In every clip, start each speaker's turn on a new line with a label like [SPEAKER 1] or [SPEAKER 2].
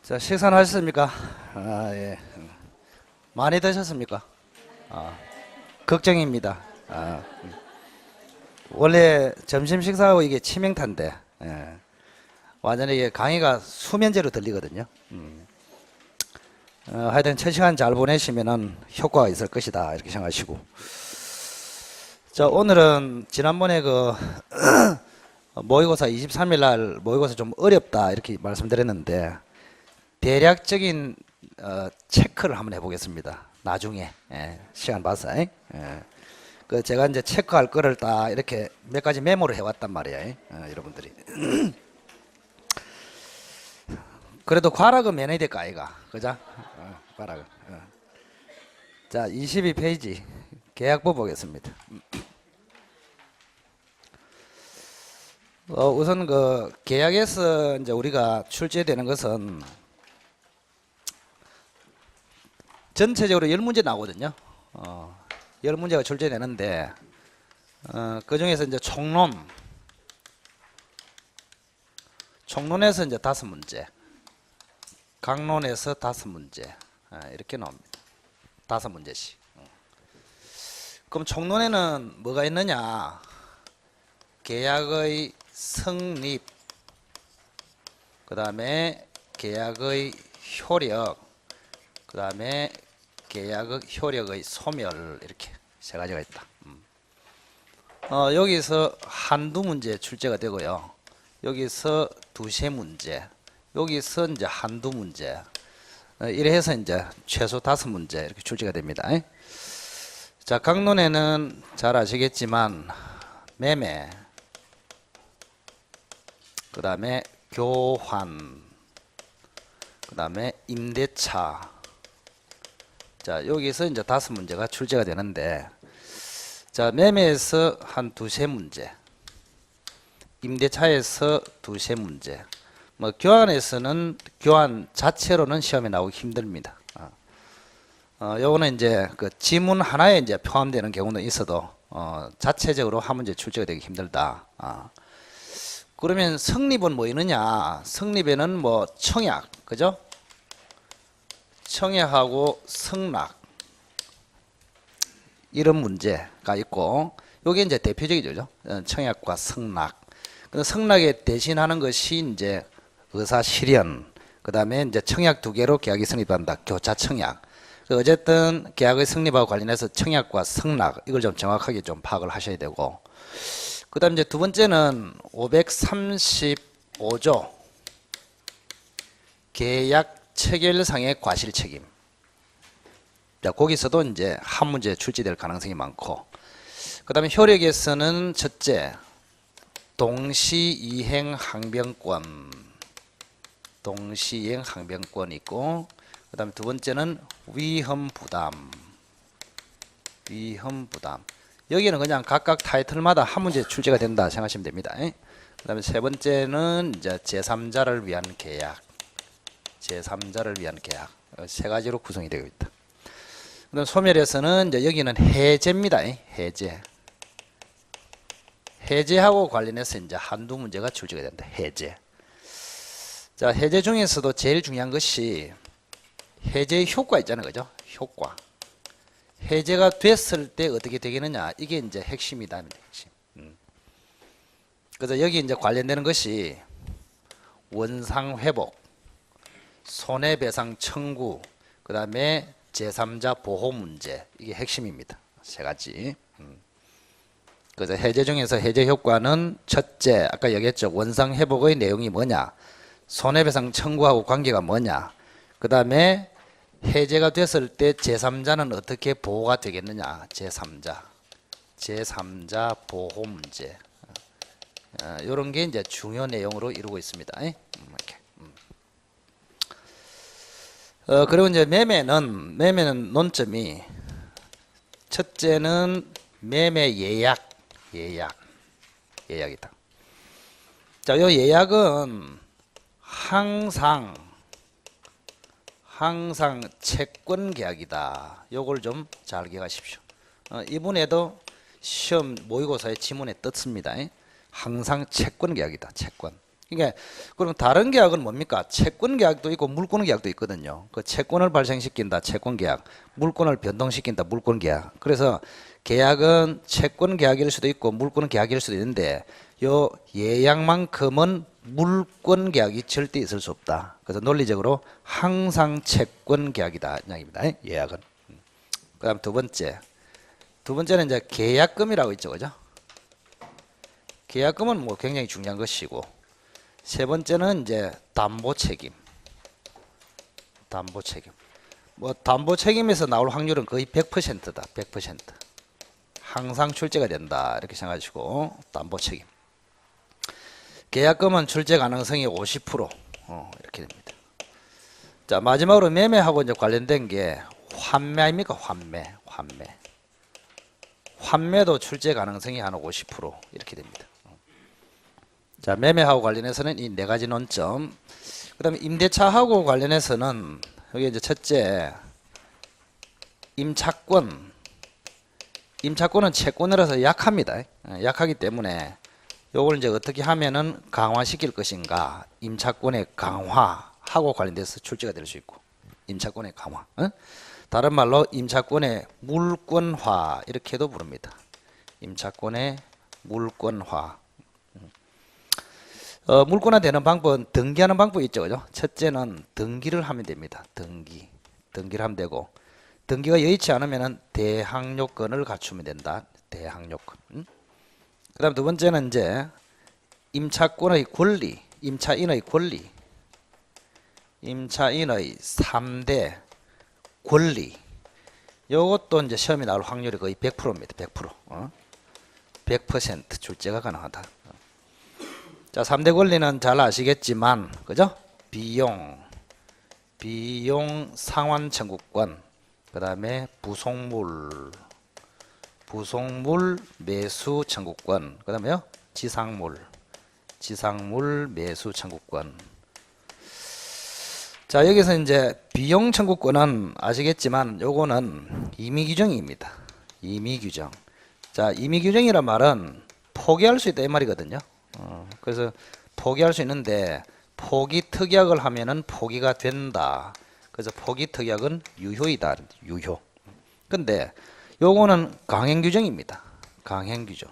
[SPEAKER 1] 자, 식사는 하셨습니까? 예. 많이 드셨습니까? 걱정입니다. 원래 점심 식사하고 이게 치명타인데, 완전히 이게 강의가 수면제로 들리거든요. 하여튼 첫 시간 잘 보내시면은 효과가 있을 것이다. 이렇게 생각하시고. 자, 오늘은 지난번에 모의고사 23일 날 모의고사 좀 어렵다. 이렇게 말씀드렸는데, 대략적인 체크를 한번 해보겠습니다. 나중에 시간 봐서. 제가 이제 체크할 거를 딱 이렇게 몇 가지 메모를 해왔단 말이에요. 여러분들이. 그래도 과락은 면해야 될까 아이가, 그죠? 과락은. 자, 22페이지 계약부 보겠습니다. 우선 계약에서 이제 우리가 출제되는 것은 전체적으로 10문제 나오거든요. 10문제가 출제되는데, 그 중에서 이제 총론에서 이제 5문제, 강론에서 5문제, 이렇게 나옵니다. 5문제씩. 그럼 총론에는 뭐가 있느냐? 계약의 성립, 그 다음에 계약의 효력, 그 다음에 계약의 효력의 소멸, 이렇게 세 가지가 있다. 여기서 한두 문제 출제가 되고요. 여기서 두세 문제, 여기서 이제 한두 문제, 이래 해서 이제 최소 5문제 이렇게 출제가 됩니다. 자, 강론에는 잘 아시겠지만 매매, 그 다음에 교환, 그 다음에 임대차. 자, 여기서 이제 5문제가 출제가 되는데, 자, 매매에서 한 두세 문제, 임대차에서 두세 문제, 교환에서는 교환 자체로는 시험에 나오기 힘듭니다. 요거는 이제 지문 하나에 이제 포함되는 경우는 있어도, 자체적으로 한 문제 출제가 되기 힘들다. 그러면 성립은 뭐 있느냐? 성립에는 청약, 그죠? 청약하고 성락, 이런 문제가 있고, 요게 이제 대표적이죠. 청약과 성락. 성락에 대신하는 것이 이제 의사실현, 그 다음에 이제 청약 2개로 계약이 성립한다. 교차 청약. 어쨌든 계약의 성립하고 관련해서 청약과 성락, 이걸 좀 정확하게 좀 파악을 하셔야 되고, 그 다음 이제 두 번째는 535조 계약 체결상의 과실 책임. 자, 거기서도 이제 한 문제 출제될 가능성이 많고, 그 다음에 효력에서는 첫째, 동시이행 항변권, 동시이행 항변권이 있고, 그 다음에 두 번째는 위험부담, 위험부담. 여기는 그냥 각각 타이틀마다 한 문제 출제가 된다 생각하시면 됩니다. 그 다음에 세 번째는 이제 제3자를 위한 계약, 제3자를 위한 계약. 세 가지로 구성이 되어 있다. 그다음 소멸에서는 이제 여기는 해제입니다. 해제. 해제하고 관련해서 이제 한두 문제가 출제가 된다. 해제. 자, 해제 중에서도 제일 중요한 것이 해제의 효과 있잖아요. 그죠? 효과. 해제가 됐을 때 어떻게 되겠느냐. 이게 이제 핵심이다. 핵심. 그래서 여기 이제 관련되는 것이 원상 회복, 손해배상 청구, 그 다음에 제3자 보호 문제, 이게 핵심입니다. 세 가지. 그래서 해제 중에서 해제 효과는 첫째, 아까 얘기했죠. 원상 회복의 내용이 뭐냐, 손해배상 청구하고 관계가 뭐냐, 그 다음에 해제가 됐을 때 제3자는 어떻게 보호가 되겠느냐, 제3자 보호 문제. 이런 게 이제 중요 내용으로 이루고 있습니다. 이렇게. 그리고 이제 매매는 논점이, 첫째는 매매 예약이다. 자, 요 예약은 항상 채권 계약이다. 요걸 좀 잘 기억하십시오. 이분에도 시험 모의고사의 지문에 떴습니다. 항상 채권 계약이다. 채권. 그러니까 그럼 다른 계약은 뭡니까? 채권 계약도 있고 물권 계약도 있거든요. 그 채권을 발생시킨다, 채권 계약. 물권을 변동시킨다, 물권 계약. 그래서 계약은 채권 계약일 수도 있고 물권 계약일 수도 있는데 요 예약만큼은 물권 계약이 절대 있을 수 없다. 그래서 논리적으로 항상 채권 계약이다 이 이야기입니다. 예약은. 그다음 두 번째는 이제 계약금이라고 있죠, 그죠? 계약금은 뭐 굉장히 중요한 것이고, 세 번째는 이제 담보 책임. 뭐 담보 책임에서 나올 확률은 거의 100%다. 100%. 항상 출제가 된다 이렇게 생각하시고, 담보 책임. 계약금은 출제 가능성이 50% 이렇게 됩니다. 자, 마지막으로 매매하고 이제 관련된 게 환매 아닙니까? 환매도 출제 가능성이 한 50% 이렇게 됩니다. 자, 매매하고 관련해서는 이 네 가지 논점. 그다음에 임대차하고 관련해서는 여기 이제 첫째 임차권은 채권이라서 약합니다. 약하기 때문에 요걸 이제 어떻게 하면은 강화시킬 것인가? 임차권의 강화하고 관련돼서 출제가 될 수 있고, 임차권의 강화. 다른 말로 임차권의 물권화 이렇게도 부릅니다. 임차권의 물권화. 물권화되는 방법은 등기하는 방법이 있죠, 그죠? 첫째는 등기를 하면 됩니다. 등기를 하면 되고, 등기가 여의치 않으면은 대항요건을 갖추면 된다. 대항요건. 그다음 두 번째는 이제 임차권의 권리, 임차인의 3대 권리. 요것도 이제 시험에 나올 확률이 거의 100%입니다. 100%. 100% 출제가 가능하다. 자, 3대 권리는 잘 아시겠지만, 그죠? 비용 상환 청구권, 그 다음에 부속물 매수 청구권, 그 다음에요, 지상물 매수 청구권. 자, 여기서 이제 비용 청구권은 아시겠지만, 요거는 임의규정입니다. 임의규정. 자, 임의규정이란 말은 포기할 수 있다 이 말이거든요. 그래서 포기할 수 있는데 포기 특약을 하면은 포기가 된다. 그래서 포기 특약은 유효이다. 유효. 근데 요거는 강행 규정입니다. 강행 규정.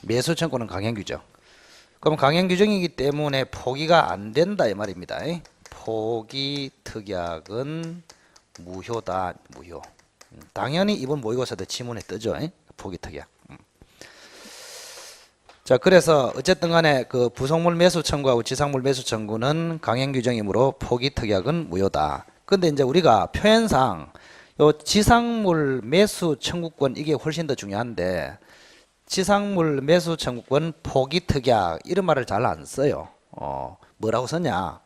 [SPEAKER 1] 매수 청구는 강행 규정. 그럼 강행 규정이기 때문에 포기가 안 된다 이 말입니다. 포기 특약은 무효다. 무효. 당연히 이번 모의고사도 지문에 뜨죠. 포기 특약. 자, 그래서 어쨌든 간에 그 부속물 매수 청구하고 지상물 매수 청구는 강행 규정이므로 포기 특약은 무효다. 근데 이제 우리가 표현상 요 지상물 매수 청구권 이게 훨씬 더 중요한데, 지상물 매수 청구권 포기 특약 이런 말을 잘 안 써요. 뭐라고 썼냐?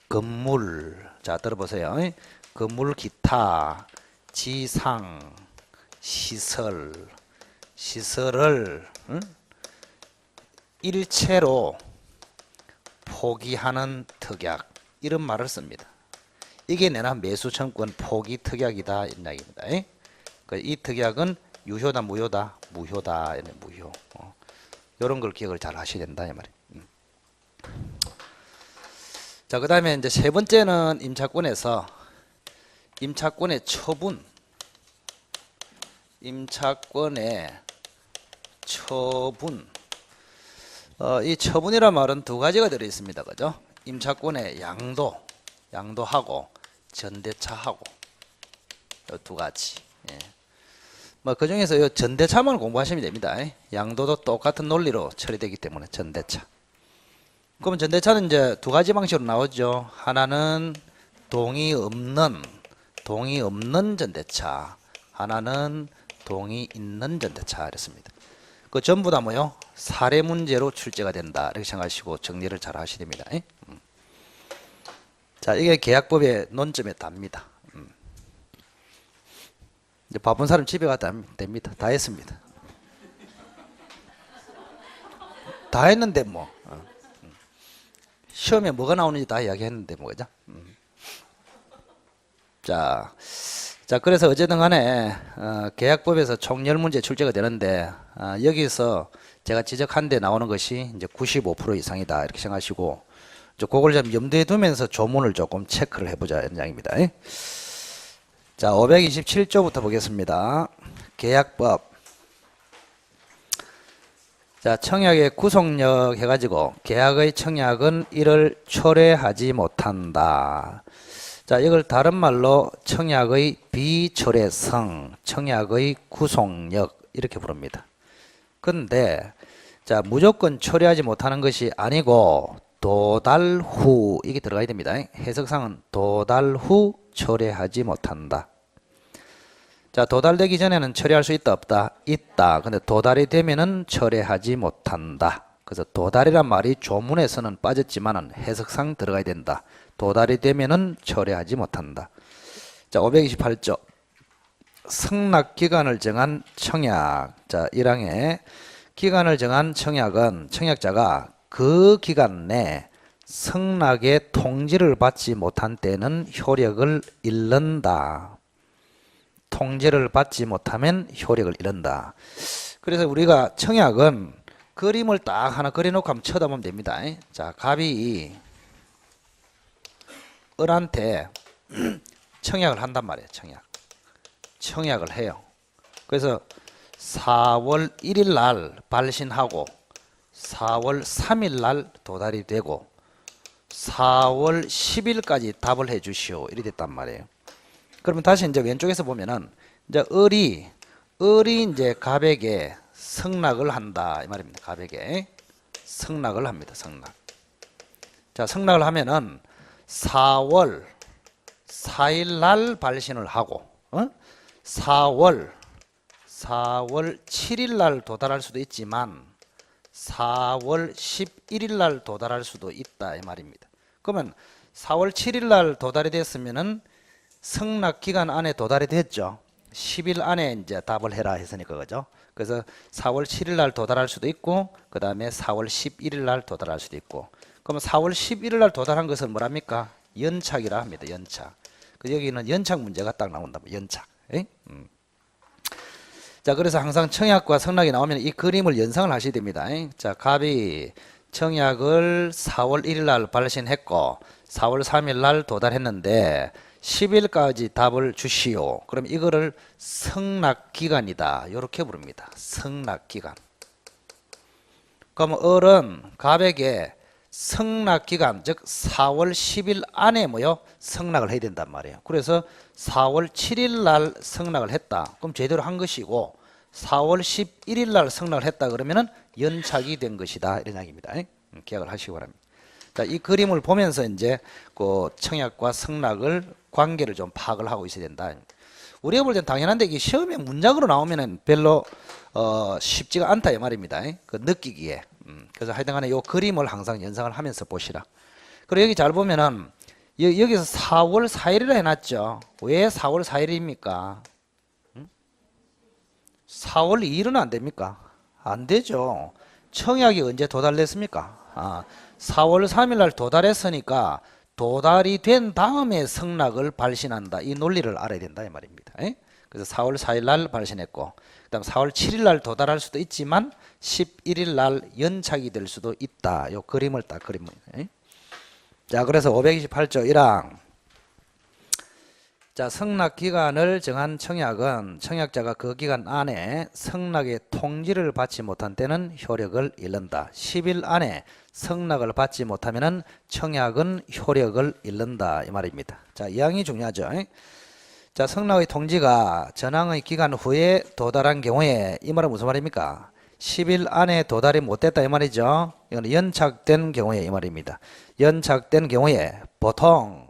[SPEAKER 1] 건물. 자, 들어보세요. 건물 기타 지상 시설을 일체로 포기하는 특약 이런 말을 씁니다. 이게 내나 매수청구권 포기 특약이다 이 이야기입니다. 이 특약은 유효다 무효다? 무효다. 무효. 이런 걸 기억을 잘 하셔야 된다 이 말이에요. 자, 그 다음에 이제 세 번째는 임차권에서 임차권의 처분. 이 처분이란 말은 두 가지가 들어 있습니다. 그죠? 임차권의 양도하고 전대차하고 이 두 가지. 예. 뭐 그 중에서 이 전대차만 공부하시면 됩니다. 양도도 똑같은 논리로 처리되기 때문에 전대차. 그럼 전대차는 이제 두 가지 방식으로 나오죠. 하나는 동의 없는 전대차, 하나는 동의 있는 전대차 이랬습니다. 그 전부 다 뭐요? 사례 문제로 출제가 된다 이렇게 생각하시고 정리를 잘 하셔야 됩니다. 자, 이게 계약법의 논점에 답니다. 이제 바쁜 사람 집에 가도 됩니다. 다 했습니다. 다 했는데 뭐 시험에 뭐가 나오는지 다 이야기했는데 뭐 그죠? 자, 그래서 어쨌든 간에 계약법에서 총 10문제 출제가 되는데 여기서 제가 지적한 데 나오는 것이 이제 95% 이상이다 이렇게 생각하시고 이제 그걸 좀 염두에 두면서 조문을 조금 체크를 해보자 현장입니다. 자, 527조부터 보겠습니다. 계약법. 자, 청약의 구속력 해가지고 계약의 청약은 이를 초래하지 못한다. 자, 이걸 다른 말로 청약의 비초래성, 청약의 구속력 이렇게 부릅니다. 근데 자, 무조건 초래하지 못하는 것이 아니고 도달 후 이게 들어가야 됩니다. 해석상은 도달 후 초래하지 못한다. 자, 도달되기 전에는 처리할 수 있다 없다? 있다. 근데 도달이 되면은 처리하지 못한다. 그래서 도달이란 말이 조문에서는 빠졌지만은 해석상 들어가야 된다. 도달이 되면은 처리하지 못한다. 자, 528조. 승낙 기간을 정한 청약. 자, 1항에 기간을 정한 청약은 청약자가 그 기간 내 승낙의 통지를 받지 못한 때는 효력을 잃는다. 통지를 받지 못하면 효력을 잃는다. 그래서 우리가 청약은 그림을 딱 하나 그려놓고 한번 쳐다보면 됩니다. 자, 갑이 을한테 청약을 한단 말이에요. 청약을 해요. 그래서 4월 1일 날 발신하고 4월 3일 날 도달이 되고 4월 10일까지 답을 해 주시오. 이리 됐단 말이에요. 그러면 다시 이제 왼쪽에서 보면은 이제 을이 이제 갑에게 승낙을 한다 이 말입니다. 갑에게 승낙을 합니다. 자, 승낙을 하면은 4월 4일 날 발신을 하고 4월 7일 날 도달할 수도 있지만 4월 11일 날 도달할 수도 있다 이 말입니다. 그러면 4월 7일 날 도달이 됐으면은 승낙 기간 안에 도달이 됐죠. 10일 안에 이제 답을 해라 했으니까 그죠. 그래서 4월 7일 날 도달할 수도 있고 그 다음에 4월 11일 날 도달할 수도 있고 그러면 4월 11일 날 도달한 것은 뭐랍니까? 연착이라 합니다. 연착. 여기는 연착 문제가 딱 나온다. 연착. 자, 그래서 항상 청약과 승낙이 나오면 이 그림을 연상을 하셔야 됩니다. 자, 갑이 청약을 4월 1일 날 발신했고 4월 3일 날 도달했는데 10일까지 답을 주시오. 그럼 이거를 승낙기간이다. 이렇게 부릅니다. 승낙기간. 그럼 을은 갑에게 승낙기간, 즉 4월 10일 안에 승낙을 해야 된단 말이에요. 그래서 4월 7일 날 승낙을 했다. 그럼 제대로 한 것이고 4월 11일 날 승낙을 했다 그러면은 연착이 된 것이다. 이런 이야기입니다. 기억을 하시기 바랍니다. 자, 이 그림을 보면서 이제 그 청약과 승낙을 관계를 좀 파악을 하고 있어야 된다. 우리가 볼 땐 당연한데 이게 시험에 문장으로 나오면은 별로 쉽지가 않다 이 말입니다. 그 느끼기에. 그래서 하여튼간에 이 그림을 항상 연상을 하면서 보시라. 그리고 여기 잘 보면은 여기서 4월 4일이라 해놨죠. 왜 4월 4일입니까? 4월 2일은 안 됩니까? 안 되죠. 청약이 언제 도달됐습니까? 4월 3일 날 도달했으니까 도달이 된 다음에 승낙을 발신한다. 이 논리를 알아야 된다 이 말입니다. 그래서 4월 4일 날 발신했고 그다음 4월 7일 날 도달할 수도 있지만 11일 날 연착이 될 수도 있다. 요 그림을 딱 그리면. 자, 그래서 528조 1항. 자, 승낙 기간을 정한 청약은 청약자가 그 기간 안에 승낙의 통지를 받지 못한 때는 효력을 잃는다. 10일 안에 승낙을 받지 못하면은 청약은 효력을 잃는다 이 말입니다. 자, 이 항이 중요하죠. 자, 승낙의 통지가 전항의 기간 후에 도달한 경우에 이 말은 무슨 말입니까? 10일 안에 도달이 못됐다 이 말이죠. 이건 연착된 경우에 이 말입니다. 연착된 경우에 보통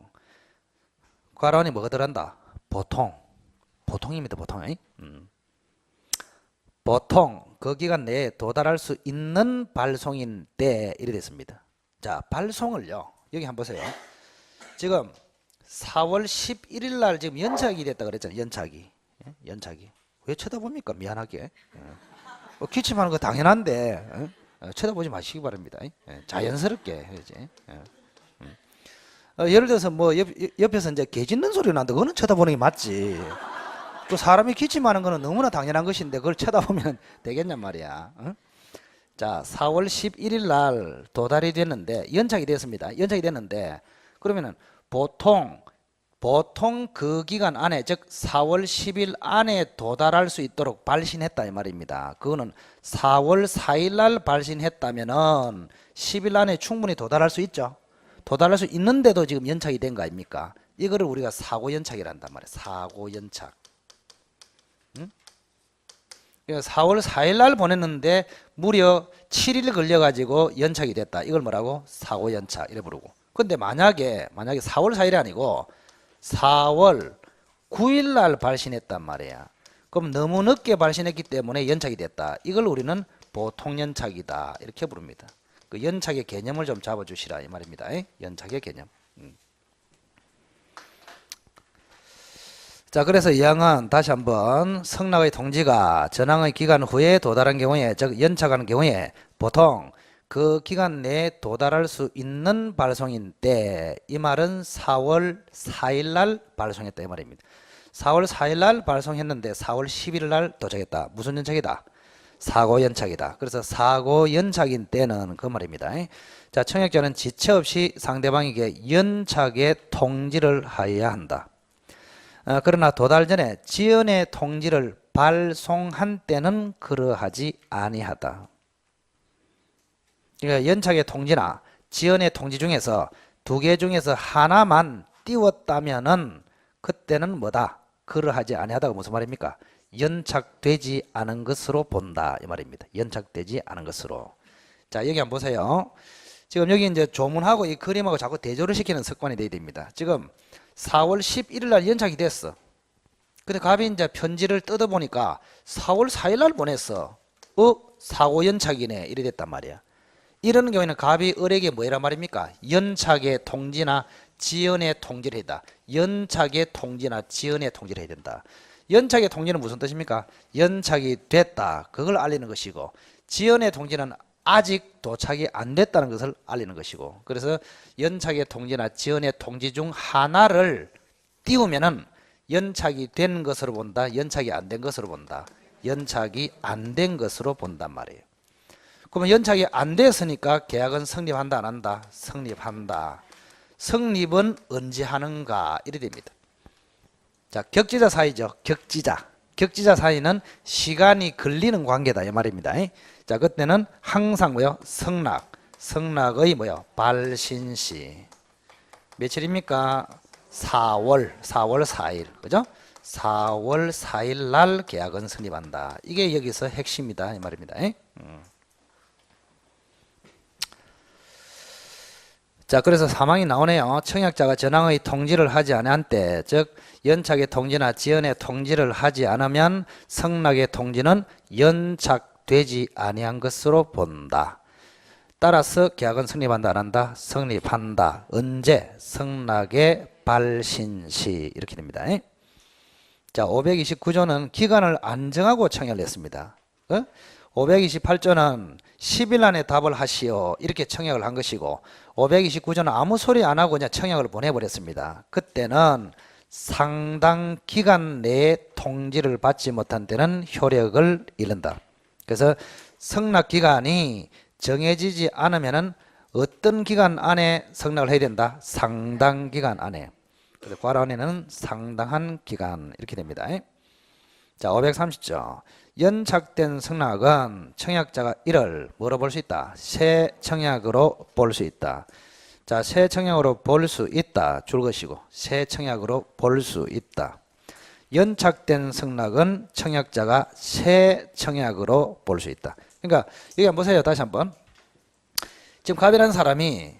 [SPEAKER 1] 괄호안이 뭐가 들어간다? 보통입니다. 보통 그 기간 내에 도달할 수 있는 발송인 때 이래 됐습니다. 자, 발송을요. 여기 한번 보세요. 지금 4월 11일 날 지금 연착이 됐다 그랬잖아요. 연착이. 왜 쳐다봅니까? 미안하게. 기침하는 거 당연한데 쳐다보지 마시기 바랍니다. 자연스럽게 해야지. 예를 들어서 뭐 옆에서 이제 개 짖는 소리 난다. 그거는 쳐다보는 게 맞지. 또 사람이 기침하는 거는 너무나 당연한 것인데 그걸 쳐다보면 되겠냔 말이야. 자, 4월 11일 날 도달이 됐는데 연착이 됐습니다. 연착이 됐는데 그러면은 보통 그 기간 안에 즉 4월 10일 안에 도달할 수 있도록 발신했다 이 말입니다. 그거는 4월 4일 날 발신했다면은 10일 안에 충분히 도달할 수 있죠. 도달할 수 있는데도 지금 연착이 된 거 아닙니까? 이거를 우리가 사고 연착이란단 말이에요. 사고 연착. 응? 4월 4일 날 보냈는데 무려 7일 걸려 가지고 연착이 됐다. 이걸 뭐라고? 사고 연착 이래 부르고. 근데 만약에 4월 4일이 아니고 4월 9일 날 발신했단 말이야. 그럼 너무 늦게 발신했기 때문에 연착이 됐다. 이걸 우리는 보통 연착이다. 이렇게 부릅니다. 그 연착의 개념을 좀 잡아 주시라 이 말입니다. 연착의 개념. 자, 그래서 이 항은 다시 한번 승낙의 통지가 전항의 기간 후에 도달한 경우에, 즉 연착하는 경우에 보통 그 기간 내에 도달할 수 있는 발송인데 이 말은 4월 4일 날 발송했다 이 말입니다. 4월 4일 날 발송했는데 4월 11일 날 도착했다. 무슨 연착이다? 사고 연착이다. 그래서 사고 연착인 때는 그 말입니다. 자, 청약자는 지체 없이 상대방에게 연착의 통지를 하여야 한다. 그러나 도달 전에 지연의 통지를 발송한 때는 그러하지 아니하다. 그러니까 연착의 통지나 지연의 통지 중에서 두 개 중에서 하나만 띄웠다면은 그때는 뭐다? 그러하지 아니하다가 무슨 말입니까? 연착되지 않은 것으로 본다 이 말입니다. 연착되지 않은 것으로. 자, 여기 한번 보세요. 지금 여기 이제 조문하고 이 그림하고 자꾸 대조를 시키는 습관이 돼야 됩니다. 지금 4월 11일 날 연착이 됐어. 근데 갑이 이제 편지를 뜯어보니까 4월 4일 날 보냈어. 사고 연착이네. 이래 됐단 말이야. 이런 경우에는 갑이 을에게 뭐란 말입니까? 연착의 통지나 지연의 통지를 해야 된다. 연착의 통지나 지연의 통지를 해야 된다. 연착의 통지는 무슨 뜻입니까? 연착이 됐다. 그걸 알리는 것이고 지연의 통지는 아직 도착이 안 됐다는 것을 알리는 것이고 그래서 연착의 통지나 지연의 통지 중 하나를 띄우면은 연착이 된 것으로 본다. 연착이 안 된 것으로 본다. 연착이 안 된 것으로 본단 말이에요. 그러면 연착이 안 됐으니까 계약은 성립한다 안 한다? 성립한다. 성립은 언제 하는가? 이래 됩니다. 자, 격지자 사이죠. 격지자 사이는 시간이 걸리는 관계다 이 말입니다. 자, 그때는 항상 뭐요? 성낙의 뭐요? 발신시. 며칠입니까? 4월 4일. 그죠? 4월 4일 날 계약은 성립한다. 이게 여기서 핵심이다 이 말입니다. 자, 그래서 사망이 나오네요. 청약자가 전항의 통지를 하지 않은 때, 즉 연착의 통지나 지연의 통지를 하지 않으면 성낙의 통지는 연착되지 아니한 것으로 본다. 따라서 계약은 성립한다 안 한다? 성립한다. 언제? 성낙의 발신시. 이렇게 됩니다. 자, 529조는 기간을 안 정하고 청약을 했습니다. 528조는 10일 안에 답을 하시오 이렇게 청약을 한 것이고 529조는 아무 소리 안 하고 그냥 청약을 보내버렸습니다. 그때는 상당 기간 내에 통지를 받지 못한 때는 효력을 잃는다. 그래서 성낙 기간이 정해지지 않으면은 어떤 기간 안에 성낙을 해야 된다? 상당 기간 안에. 그래서 괄호안에는 상당한 기간 이렇게 됩니다. 자, 530조. 연착된 성낙은 청약자가 이를 뭐로 볼 수 있다? 새 청약으로 볼 수 있다. 자, 새 청약으로 볼 수 있다. 줄 것이고 새 청약으로 볼 수 있다. 연착된 성낙은 청약자가 새 청약으로 볼 수 있다. 그러니까 여기 한번 보세요. 다시 한번. 지금 갑이라는 사람이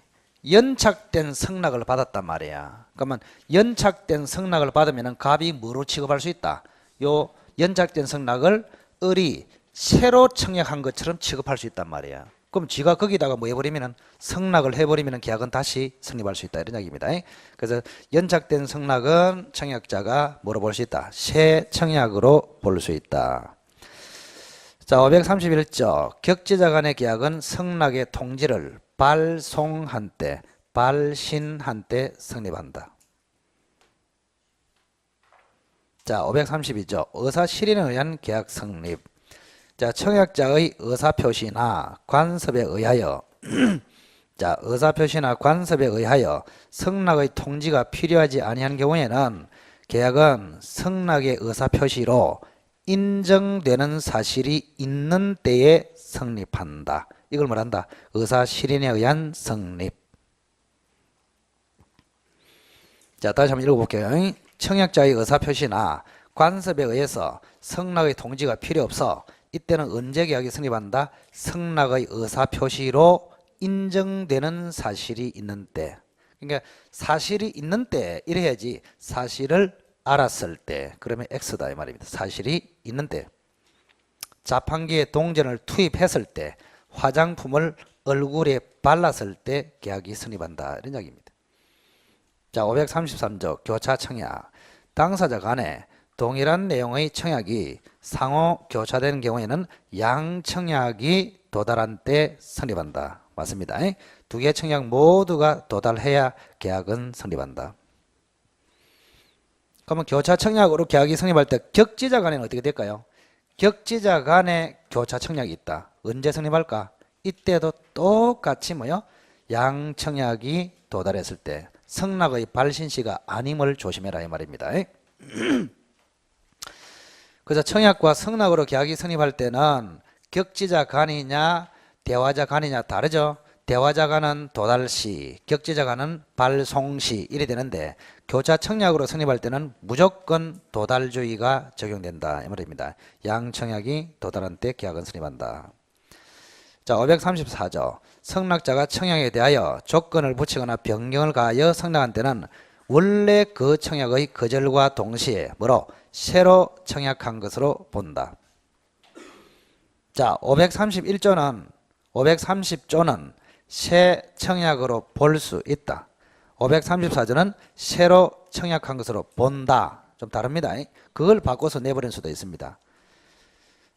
[SPEAKER 1] 연착된 성낙을 받았단 말이야. 그러면 연착된 성낙을 받으면 갑이 뭐로 취급할 수 있다? 요 연착된 성낙을 을이 새로 청약한 것처럼 취급할 수 있단 말이야. 그럼 지가 거기다가 뭐 해버리면은 성낙을 해버리면은 계약은 다시 성립할 수 있다 이런 이야기입니다. 그래서 연착된 성낙은 청약자가 뭐로 볼 수 있다? 새 청약으로 볼 수 있다. 자, 531조. 격지자 간의 계약은 성낙의 통지를 발송한 때, 발신한 때 성립한다. 자, 532조. 의사 실현에 의한 계약 성립. 자, 청약자의 의사표시나 관습에 의하여 자, 의사표시나 관습에 의하여 승낙의 통지가 필요하지 아니한 경우에는 계약은 승낙의 의사표시로 인정되는 사실이 있는 때에 성립한다. 이걸 말한다. 의사실현에 의한 성립. 자, 다시 한번 읽어볼게요. 청약자의 의사표시나 관습에 의해서 승낙의 통지가 필요 없어. 이때는 언제 계약이 성립한다? 승낙의 의사표시로 인정되는 사실이 있는 때. 그러니까 사실이 있는 때 이래야지. 사실을 알았을 때. 그러면 X다 이 말입니다. 사실이 있는 때. 자판기에 동전을 투입했을 때, 화장품을 얼굴에 발랐을 때 계약이 성립한다. 이런 이야기입니다. 자, 533조 교차 청약. 당사자 간에 동일한 내용의 청약이 상호 교차되는 경우에는 양청약이 도달한 때 성립한다. 맞습니다. 두 개의 청약 모두가 도달해야 계약은 성립한다. 그러면 교차 청약으로 계약이 성립할 때 격지자 간에는 어떻게 될까요? 격지자 간에 교차 청약이 있다. 언제 성립할까? 이때도 똑같이 뭐요? 양청약이 도달했을 때 승낙의 발신시가 아님을 조심해라 이 말입니다. 그래서 청약과 승낙으로 계약이 성립할 때는 격지자 간이냐 대화자 간이냐 다르죠. 대화자 간은 도달시, 격지자 간은 발송시 이래 되는데 교차 청약으로 성립할 때는 무조건 도달주의가 적용된다 이 말입니다. 양청약이 도달한 때 계약은 성립한다. 자, 534조 승낙자가 청약에 대하여 조건을 붙이거나 변경을 가하여 승낙한 때는 원래 그 청약의 거절과 동시에 뭐로? 새로 청약한 것으로 본다. 자, 530조는 새 청약으로 볼 수 있다. 534조는 새로 청약한 것으로 본다. 좀 다릅니다. 그걸 바꿔서 내버릴 수도 있습니다.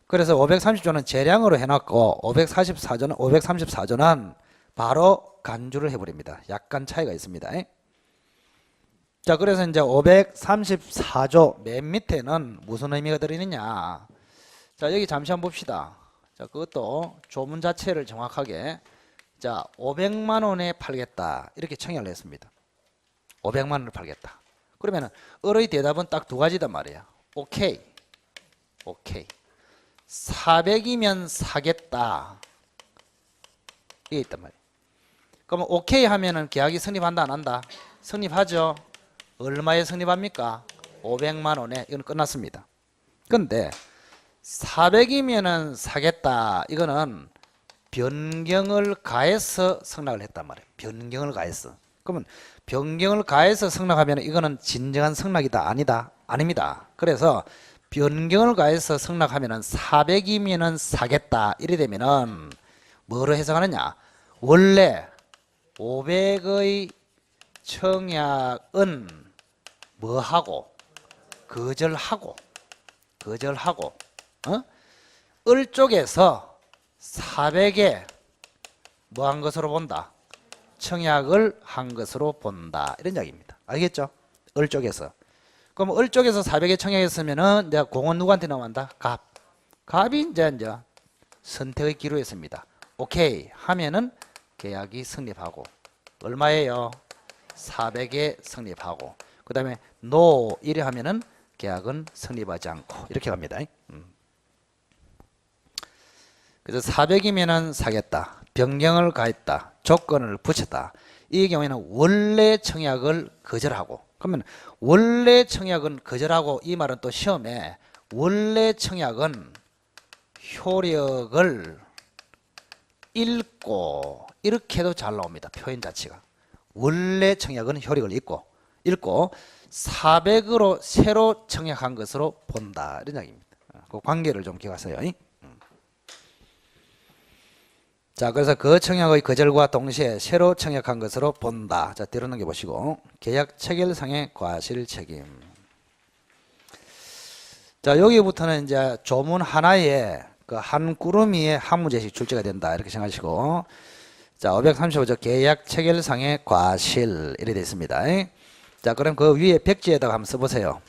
[SPEAKER 1] 그래서 530조는 재량으로 해놨고 534조는 바로 간주를 해버립니다. 약간 차이가 있습니다. 자, 그래서 이제 534조 맨 밑에는 무슨 의미가 들어있느냐. 자, 여기 잠시 한번 봅시다. 자, 그것도 조문 자체를 정확하게 자, 500만 원에 팔겠다. 이렇게 청약을 했습니다. 500만 원을 팔겠다. 그러면은 을의 대답은 딱 두 가지단 말이야. 오케이. 400이면 사겠다. 이게 있단 말이야. 그러면 오케이 하면은 계약이 성립한다 안 한다? 성립하죠. 얼마에 성립합니까? 500만 원에. 이건 끝났습니다. 근데 400이면은 사겠다. 이거는 변경을 가해서 승낙을 했단 말이에요. 변경을 가해서. 그러면 변경을 가해서 승낙하면 이거는 진정한 승낙이다 아니다? 아닙니다. 그래서 변경을 가해서 승낙하면은 400이면은 사겠다. 이래 되면은 뭐로 해석하느냐? 원래 500의 청약은 뭐하고? 거절하고 을 쪽에서 400에 뭐 한 것으로 본다? 청약을 한 것으로 본다. 이런 이야기입니다. 알겠죠? 을 쪽에서. 그럼 을 쪽에서 400에 청약했으면은 내가 공은 누구한테 남았다? 갑이 이제 선택의 기로였습니다. 오케이 하면은 계약이 성립하고 얼마예요? 400에 성립하고 그 다음에 노 이래 하면은 계약은 성립하지 않고 이렇게 갑니다. 그래서 400이면은 사겠다. 변경을 가했다. 조건을 붙였다. 이 경우에는 원래 청약을 거절하고 그러면 원래 청약은 거절하고 이 말은 또 시험에 원래 청약은 효력을 잃고 이렇게도 잘 나옵니다. 표현 자체가. 원래 청약은 효력을 잃고 400으로 새로 청약한 것으로 본다. 이런 이야기입니다. 그 관계를 좀 기억하세요. 자, 그래서 그 청약의 거절과 동시에 새로 청약한 것으로 본다. 자, 뒤로 넘겨보시고 계약 체결상의 과실 책임. 자, 여기부터는 이제 조문 하나에 그 한 꾸러미의 항무제시 출제가 된다. 이렇게 생각하시고 자, 535조 계약 체결상의 과실 이렇게 되어 있습니다. 자, 그럼 그 위에 백지에다가 한번 써보세요.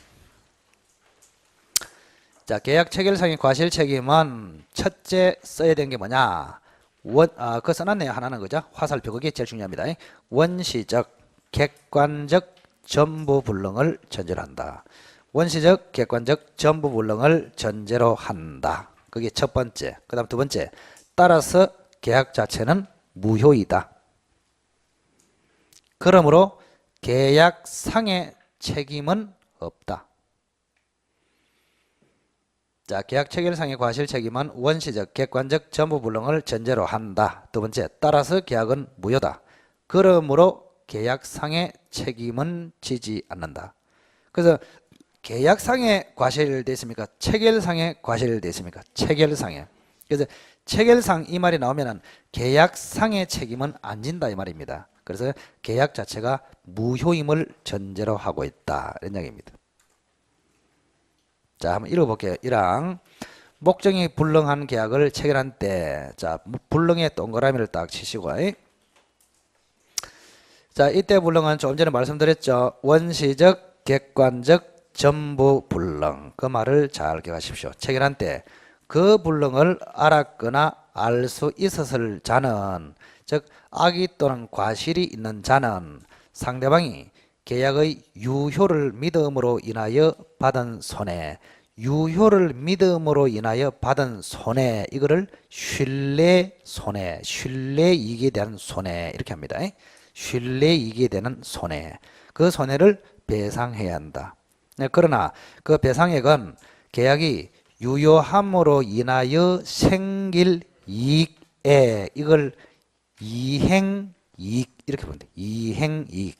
[SPEAKER 1] 자, 계약 체결상의 과실 책임은 첫째 써야 되는 게 뭐냐? 그거 써놨네요. 하나는 그죠? 화살표 그게 제일 중요합니다. 원시적, 객관적 전부 불능을 전제로 한다. 원시적, 객관적 전부 불능을 전제로 한다. 그게 첫 번째. 그 다음 두 번째. 따라서 계약 자체는 무효이다. 그러므로 계약상의 책임은 없다. 자, 계약 체결상의 과실 책임은 원시적, 객관적 전부 불능을 전제로 한다. 두 번째, 따라서 계약은 무효다. 그러므로 계약상의 책임은 지지 않는다. 그래서 계약상의 과실돼 있습니까? 체결상의 과실돼 있습니까? 체결상의. 그래서 체결상 이 말이 나오면은 계약상의 책임은 안 진다 이 말입니다. 그래서 계약 자체가 무효임을 전제로 하고 있다 이런 이야기입니다. 자, 한번 읽어볼게요. 1항 목적이 불능한 계약을 체결한 때, 자, 불능의 동그라미를 딱 치시고, 자, 이때 불능은 조금 전에 말씀드렸죠. 원시적, 객관적, 전부 불능. 그 말을 잘 기억하십시오. 체결한 때 그 불능을 알았거나 알 수 있었을 자는, 즉 악의 또는 과실이 있는 자는 상대방이 계약의 유효를 믿음으로 인하여 받은 손해, 유효를 믿음으로 인하여 받은 손해, 이거를 신뢰 손해, 신뢰이익에 대한 손해 이렇게 합니다. 신뢰이익에 대한 손해, 그 손해를 배상해야 한다. 그러나 그 배상액은 계약이 유효함으로 인하여 생길 이익에, 이걸 이행이익 이렇게 보면 돼. 이행이익.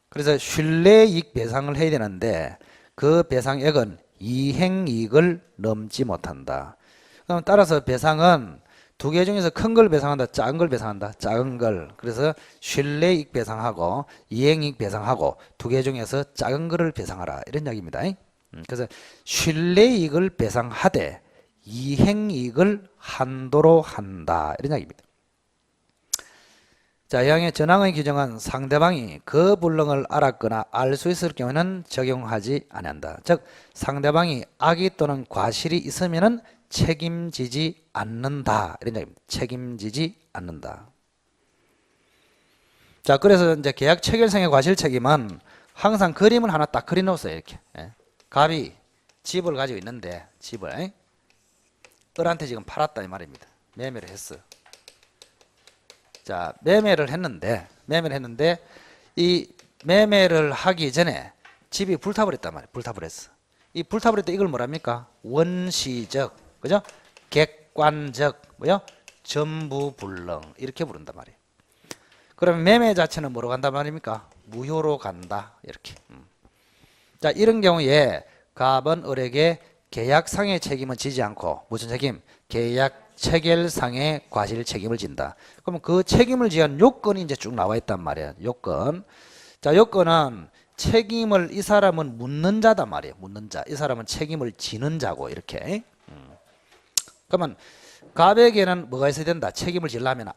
[SPEAKER 1] 그래서 신뢰이익 배상을 해야 되는데 그 배상액은 이행이익을 넘지 못한다. 그럼 따라서 배상은 두 개 중에서 큰 걸 배상한다, 작은 걸 배상한다. 작은 걸. 그래서 신뢰이익 배상하고 이행이익 배상하고 두 개 중에서 작은 거를 배상하라 이런 이야기입니다. 그래서 신뢰이익을 배상하되 이행이익을 한도로 한다 이런 이야기입니다. 자, 이항의 전항의 규정은 상대방이 그 불능을 알았거나 알 수 있을 경우에는 적용하지 아니한다. 즉 상대방이 악의 또는 과실이 있으면은 책임지지 않는다 이런 얘기입니다. 책임지지 않는다. 자, 그래서 이제 계약 체결상의 과실 책임은 항상 그림을 하나 딱 그려놓으세요. 이렇게. 갑이 집을 가지고 있는데 집을 을한테 지금 팔았다 이 말입니다. 매매를 했어요. 자, 매매를 했는데 이 매매를 하기 전에 집이 불타버렸단 말이에요. 불타버렸어. 이 불타버릴 때 이걸 뭐랍니까? 원시적, 그죠? 객관적, 뭐요? 전부 불능 이렇게 부른단 말이에요. 그러면 매매 자체는 뭐로 간단 말입니까? 무효로 간다 이렇게. 자, 이런 경우에 갑은 을에게 계약상의 책임은 지지 않고 무슨 책임? 계약 체결상의 과실 책임을 진다. 그러면 그 책임을 지한 요건이 이제 쭉 나와 있단 말이에요. 요건. 자, 요건은 책임을 이 사람은 묻는 자단 말이에요. 묻는 자. 이 사람은 책임을 지는 자고 이렇게. 그러면 갑에게는 뭐가 있어야 된다? 책임을 지려면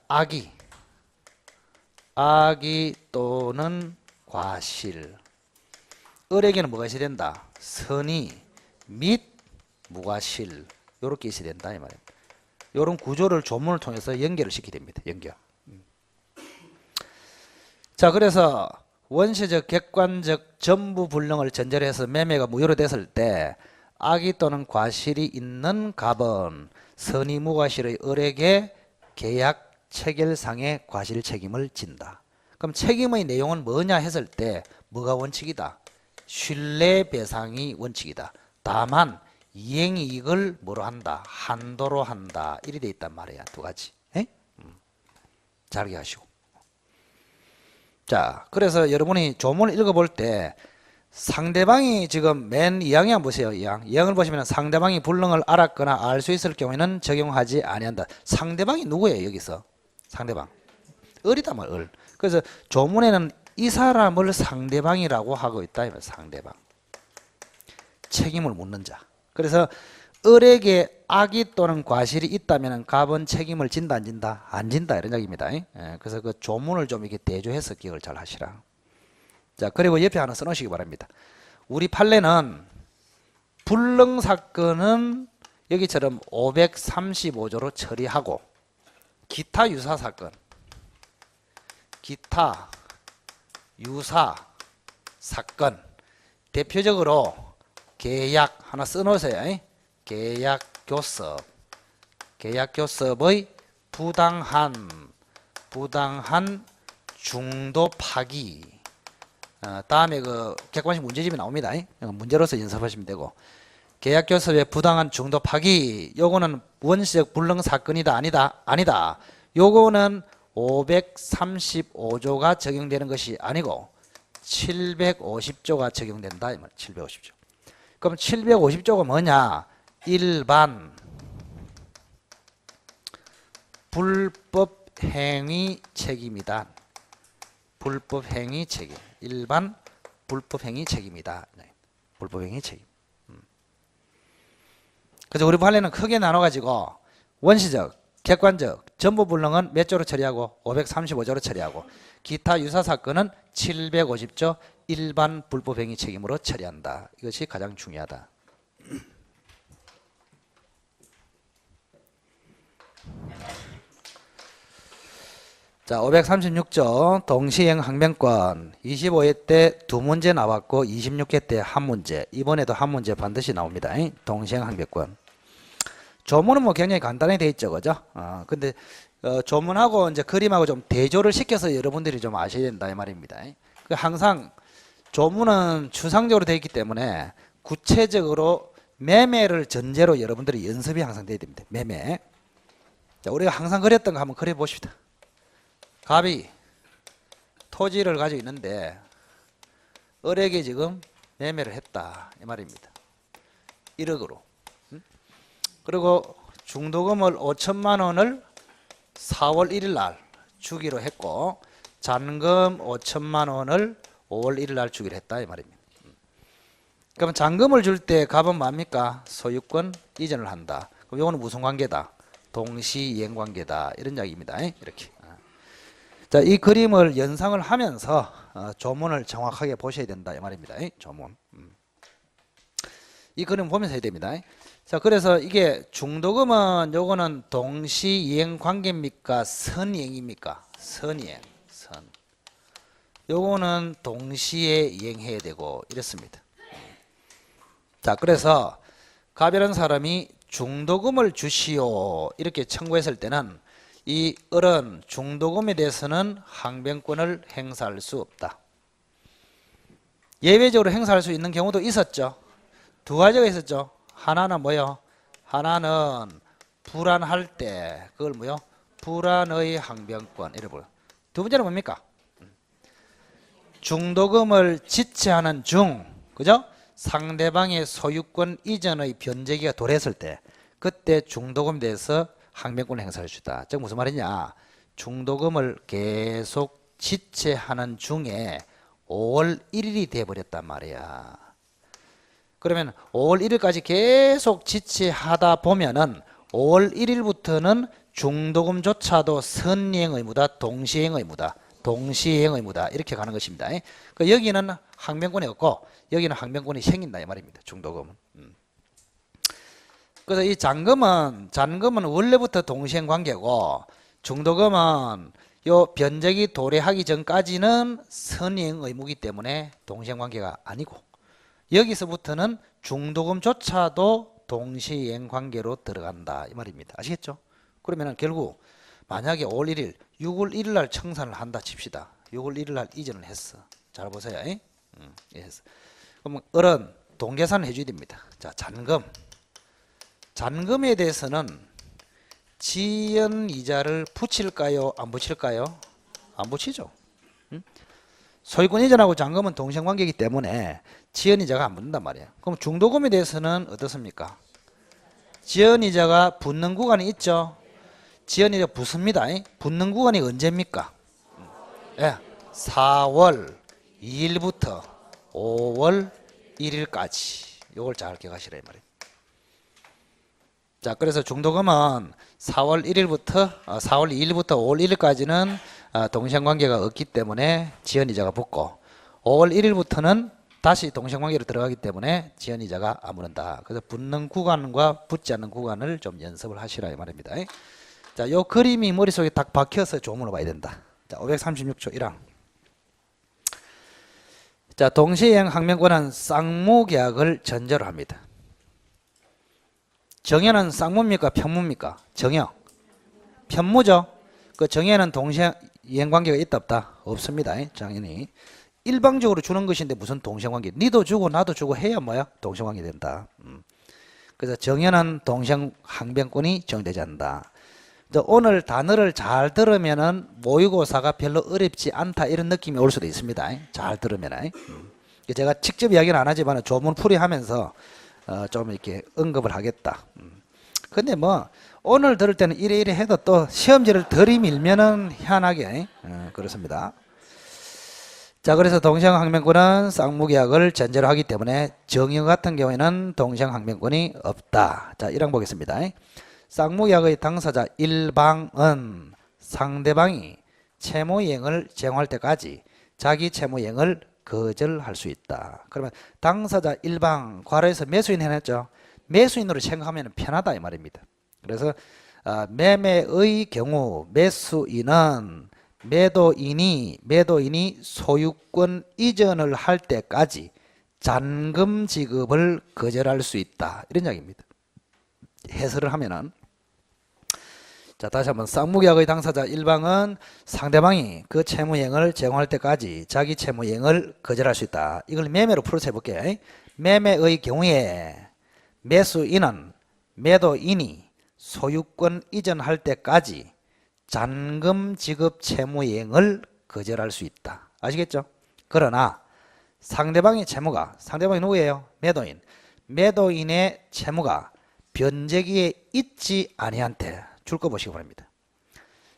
[SPEAKER 1] 악의 또는 과실. 을에게는 뭐가 있어야 된다? 선의 및 무과실. 요렇게 있어야 된다 이 말이에요. 이런 구조를 조문을 통해서 연결을 시키게 됩니다. 연결. 자, 그래서 원시적, 객관적 전부 불능을 전제로 해서 매매가 무효로 됐을 때 악의 또는 과실이 있는 갑은 선의 무과실의 을에게 계약 체결상의 과실 책임을 진다. 그럼 책임의 내용은 뭐냐 했을 때 뭐가 원칙이다? 신뢰배상이 원칙이다. 다만 이행이익을 뭐로 한다? 한도로 한다. 이리 돼 있단 말이야. 두 가지. 잘 기억하시고. 자, 그래서 여러분이 조문을 읽어볼 때 상대방이 지금 맨 2항에 한번 보세요. 2항을 보시면 상대방이 불능을 알았거나 알 수 있을 경우에는 적용하지 아니한다. 상대방이 누구예요? 여기서. 상대방. 을이다 말 을. 그래서 조문에는 이 사람을 상대방이라고 하고 있다. 상대방. 책임을 묻는 자. 그래서 을에게 악의 또는 과실이 있다면 갑은 책임을 진다 안 진다? 안 진다 이런 얘기입니다. 그래서 그 조문을 좀 이렇게 대조해서 기억을 잘 하시라. 자, 그리고 옆에 하나 써놓으시기 바랍니다. 우리 판례는 불능 사건은 여기처럼 535조로 처리하고 기타 유사 사건, 기타 유사 사건 대표적으로 계약 하나 써놓으세요. 계약교섭의 부당한 중도 파기. 다음에 그 객관식 문제집이 나옵니다. 문제로서 연습하시면 되고, 계약교섭의 부당한 중도 파기, 요거는 원시적 불능 사건이다 아니다. 요거는 535조가 적용되는 것이 아니고 750조가 적용된다 이 말. 750조. 그럼 750조가 뭐냐? 일반 불법 행위 책임이다. 불법 행위 책임. 일반 불법 행위 책임이다. 불법 행위 책임. 그래서 우리 판례는 크게 나눠 가지고 원시적, 객관적, 전부 불능은 몇 조로 처리하고 535조로 처리하고 기타 유사 사건은 750조 일반 불법 행위 책임으로 처리한다. 이것이 가장 중요하다. 자, 536조 동시행 항변권 25회 때 두 문제 나왔고 26회 때 한 문제. 이번에도 한 문제 반드시 나옵니다. 동시행 항변권. 조문은 뭐 굉장히 간단히 돼 있죠, 그죠? 근데 조문하고 이제 그림하고 좀 대조를 시켜서 여러분들이 좀 아셔야 된다 이 말입니다. 항상 조문은 추상적으로 되어 있기 때문에 구체적으로 매매를 전제로 여러분들이 연습이 항상 돼야 됩니다. 매매. 자, 우리가 항상 그렸던 거 한번 그려 봅시다. 갑이 토지를 가지고 있는데 을에게 지금 매매를 했다 이 말입니다. 1억으로. 그리고 중도금을 5천만 원을 4월 1일 날 주기로 했고 잔금 5천만 원을 5월 1일 날 주기로 했다 이 말입니다. 그러면 잔금을 줄 때 갑은 뭡니까? 소유권 이전을 한다. 그럼 이거는 무슨 관계다? 동시이행 관계다. 이런 이야기입니다. 이렇게. 자, 이 그림을 연상을 하면서 조문을 정확하게 보셔야 된다 이 말입니다. 조문. 이 그림 보면서 해야 됩니다. 자, 그래서 이게 중도금은 요거는 동시이행 관계입니까? 선이행입니까? 선이행. 선. 요거는 동시에 이행해야 되고 이렇습니다. 자, 그래서 갑이라는 사람이 중도금을 주시오 이렇게 청구했을 때는 이 을은 중도금에 대해서는 항변권을 행사할 수 없다. 예외적으로 행사할 수 있는 경우도 있었죠. 두 가지가 있었죠. 하나는 뭐요? 하나는 불안할 때 그걸 뭐요? 불안의 항변권 이래 보여. 두 번째는 뭡니까? 중도금을 지체하는 중, 그죠? 상대방의 소유권 이전의 변제기가 도래했을 때 그때 중도금에 대해서 항변권을 행사할 수 있다. 즉 무슨 말이냐? 중도금을 계속 지체하는 중에 5월 1일이 돼버렸단 말이야. 그러면 5월 1일까지 계속 지체하다 보면은 5월 1일부터는 중도금조차도 선이행 의무다, 동시행 의무다, 동시행 의무다 이렇게 가는 것입니다. 여기는 항변권이 없고 여기는 항변권이 생긴다 이 말입니다. 중도금은. 그래서 이 잔금은 원래부터 동시행 관계고 중도금은 요 변제기 도래하기 전까지는 선이행 의무이기 때문에 동시행 관계가 아니고 여기서부터는 중도금조차도 동시이행 관계로 들어간다 이 말입니다. 아시겠죠? 그러면 결국 만약에 5월 1일, 6월 1일 날 청산을 한다 칩시다. 6월 1일 날 이전을 했어. 잘 보세요. 했어. 그러면 을은 동계산을 해줘야 됩니다. 자, 잔금에 대해서는 지연 이자를 붙일까요? 안 붙일까요? 안 붙이죠. 소유권 이전하고 잔금은 동시행 관계이기 때문에 지연 이자가 안 붙는단 말이에요. 그럼 중도금에 대해서는 어떻습니까? 지연 이자가 붙는 구간이 있죠. 지연 이자 붙습니다. 붙는 구간이 언제입니까? 4월 2일부터 5월 1일까지. 이걸 잘 기억하시라 이 말이에요. 자, 그래서 중도금은 4월 2일부터 5월 1일까지는 동시행 관계가 없기 때문에 지연 이자가 붙고 5월 1일부터는 다시 동생관계로 들어가기 때문에 지연이자가 아무른다. 그래서 붙는 구간과 붙지 않는 구간을 좀 연습을 하시라 이 말입니다. 자, 요 그림이 머릿속에 딱 박혀서 조문을 봐야 된다. 자, 536초 1항. 자, 동시행 항명권은 쌍무계약을 전제로 합니다. 정해는 쌍무입니까? 편무입니까? 정해. 편무죠. 그 정해는 동시행 관계가 있다 없다? 없습니다. 당연히. 일방적으로 주는 것인데 무슨 동시행관계? 니도 주고 나도 주고 해야 뭐야? 동시행관계 된다. 그래서 정해는 동시행항변권이 정되지 않는다. 오늘 단어를 잘 들으면은 모의고사가 별로 어렵지 않다 이런 느낌이 올 수도 있습니다. 잘 들으면. 제가 직접 이야기는 안 하지만 조문 풀이하면서 좀 이렇게 언급을 하겠다. 근데 뭐 오늘 들을 때는 이래 해도 또 시험지를 들이밀면은 희한하게 그렇습니다. 자, 그래서 동시행항변권은 쌍무계약을 전제로 하기 때문에 정의 같은 경우에는 동시행항변권이 없다. 자, 1항 보겠습니다. 쌍무계약의 당사자 1방은 상대방이 채무이행을 제공할 때까지 자기 채무이행을 거절할 수 있다. 그러면 당사자 1방 괄호에서 매수인 해냈죠. 매수인으로 생각하면 편하다 이 말입니다. 그래서 매매의 경우 매수인은 매도인이 소유권 이전을 할 때까지 잔금 지급을 거절할 수 있다. 이런 이야기입니다. 해설을 하면은 자, 다시 한번 쌍무계약의 당사자 1방은 상대방이 그 채무이행을 제공할 때까지 자기 채무이행을 거절할 수 있다. 이걸 매매로 풀어서 해볼게요. 매매의 경우에 매수인은 매도인이 소유권 이전할 때까지 잔금 지급 채무이행을 거절할 수 있다. 아시겠죠? 그러나 상대방이 누구예요? 매도인. 매도인의 채무가 변제기에 있지 아니한 때 줄 거 보시기 바랍니다.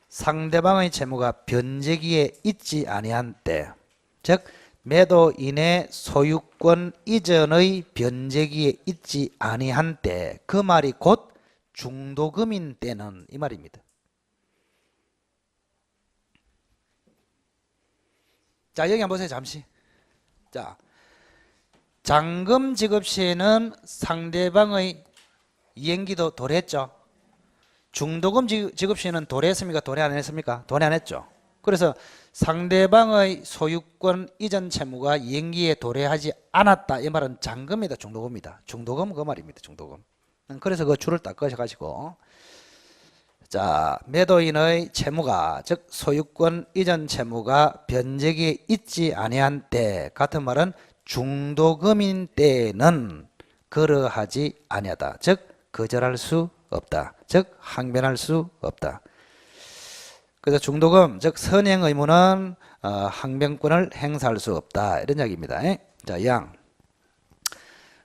[SPEAKER 1] 상대방의 채무가 변제기에 있지 아니한 때, 즉 매도인의 소유권 이전의 변제기에 있지 아니한 때, 그 말이 곧 중도금인 때는 이 말입니다. 자, 여기 한번 보세요. 잠시. 자, 잔금 지급 시에는 상대방의 이행기도 도래했죠. 중도금 지급 시에는 도래했습니까? 도래 안 했습니까? 도래 안 했죠. 그래서 상대방의 소유권 이전 채무가 이행기에 도래하지 않았다. 이 말은 잔금이다. 중도금이다. 중도금 그 말입니다. 중도금. 그래서 그 줄을 딱 그으셔가지고 자, 매도인의 채무가 즉 소유권 이전 채무가 변제기에 있지 아니한 때 같은 말은 중도금인 때는 그러하지 아니하다. 즉 거절할 수 없다. 즉 항변할 수 없다. 그래서 중도금 즉 선행 의무는 항변권을 행사할 수 없다. 이런 이야기입니다. 자, 2항.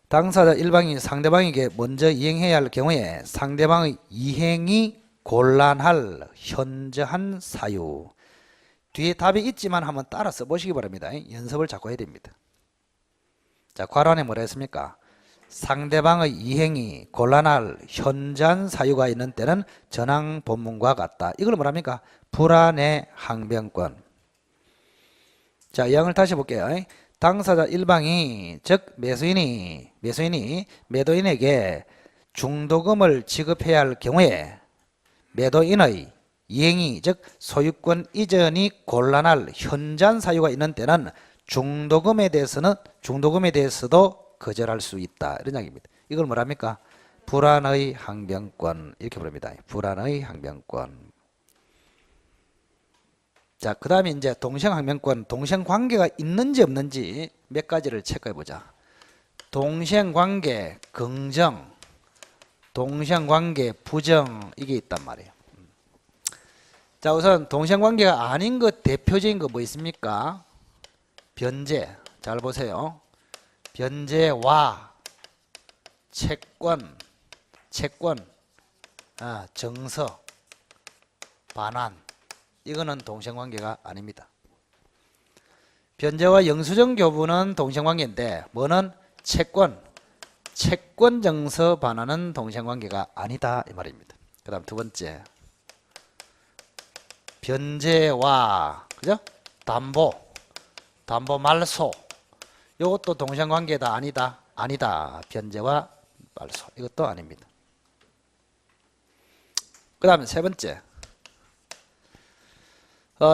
[SPEAKER 1] 당사자 1방이 상대방에게 먼저 이행해야 할 경우에 상대방의 이행이 곤란할 현저한 사유. 뒤에 답이 있지만 한번 따라 써보시기 바랍니다. 연습을 자꾸 해야 됩니다. 자, 괄호 안에 뭐라 했습니까? 상대방의 이행이 곤란할 현저한 사유가 있는 때는 전항 본문과 같다. 이걸 뭐랍니까? 불안의 항변권. 자, 이 항을 다시 볼게요. 당사자 1방이 즉 매수인이 매도인에게 중도금을 지급해야 할 경우에 매도인의 이행이 즉 소유권 이전이 곤란할 현저한 사유가 있는 때는 중도금에 대해서도 거절할 수 있다. 이런 이야기입니다. 이걸 뭐랍니까? 불안의 항변권 이렇게 부릅니다. 불안의 항변권. 자, 그 다음에 이제 동시행항변권, 동시행관계가 있는지 없는지 몇 가지를 체크해 보자. 동시행관계 긍정, 동시행관계 부정 이게 있단 말이에요. 자, 우선 동시행관계가 아닌 것 대표적인 거 뭐 있습니까? 변제. 잘 보세요. 변제와 채권, 정서, 반환 이거는 동시행관계가 아닙니다. 변제와 영수증 교부는 동시행관계인데 뭐는 채권 정서 반환은 동시행관계가 아니다 이 말입니다. 그 다음 두 번째 변제와 그죠? 담보 말소 이것도 동생관계다 아니다? 아니다. 변제와 말소. 이것도 아닙니다. 그 다음에 세 번째.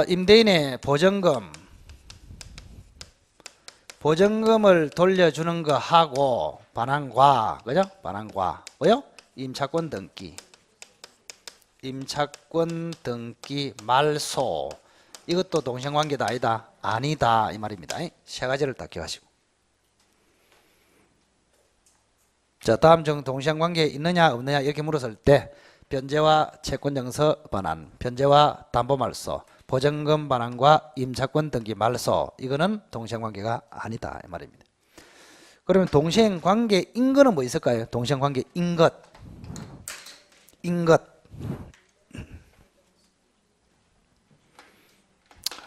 [SPEAKER 1] 임대인의 보증금을 돌려주는 거 하고 반환과 그죠? 반환과 뭐요? 임차권 등기 말소. 이것도 동생관계다 아니다? 아니다 이 말입니다. 세 가지를 딱 기억하시고. 자, 다음 중 동생관계에 있느냐 없느냐 이렇게 물었을 때 변제와 채권증서 반환, 변제와 담보말소, 보증금 반환과 임차권 등기 말소, 이거는 동생관계가 아니다 이 말입니다. 그러면 동생관계인 거는 뭐 있을까요? 동생관계인 것.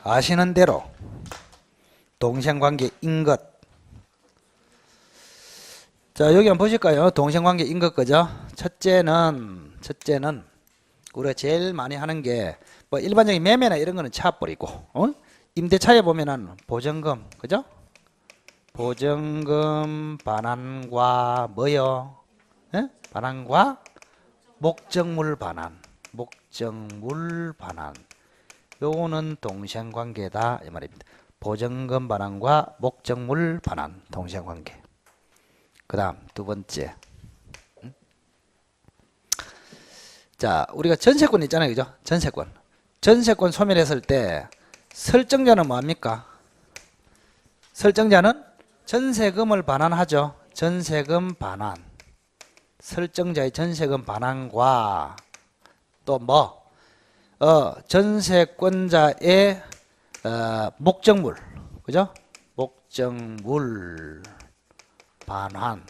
[SPEAKER 1] 아시는 대로 동생관계인 것. 자, 여기 한번 보실까요? 동생관계인 것 그죠? 첫째는 우리가 제일 많이 하는 게 뭐 일반적인 매매나 이런 거는 차버리고 임대차에 보면은 보증금 그죠? 보증금 반환과 뭐요? 반환과 목적물 반환. 요거는 동생관계다 이 말입니다. 보증금 반환과 목적물 반환 동생관계. 그 다음 두 번째. 자, 우리가 전세권 있잖아요. 그죠? 전세권 소멸했을 때 설정자는 뭐합니까? 설정자는 전세금을 반환하죠. 전세금 반환. 설정자의 전세금 반환과 또 뭐? 전세권자의 목적물. 그죠? 목적물 반환.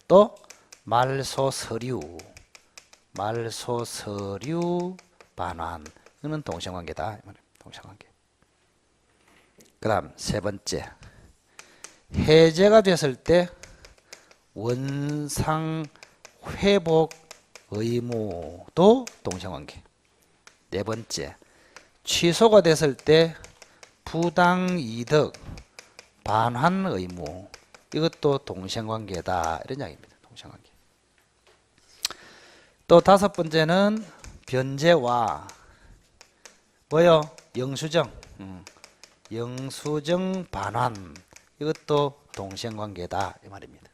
[SPEAKER 1] 또 말소 서류 반환. 이거는 동생관계다. 동생관계. 그 다음 세 번째. 해제가 됐을 때 원상 회복 의무도 동생관계. 네 번째. 취소가 됐을 때 부당이득 반환 의무. 이것도 동생관계다. 이런 이야기입니다. 동생관계. 또 다섯 번째는 변제와 뭐요? 영수증. 영수증 반환. 이것도 동생관계다 이 말입니다.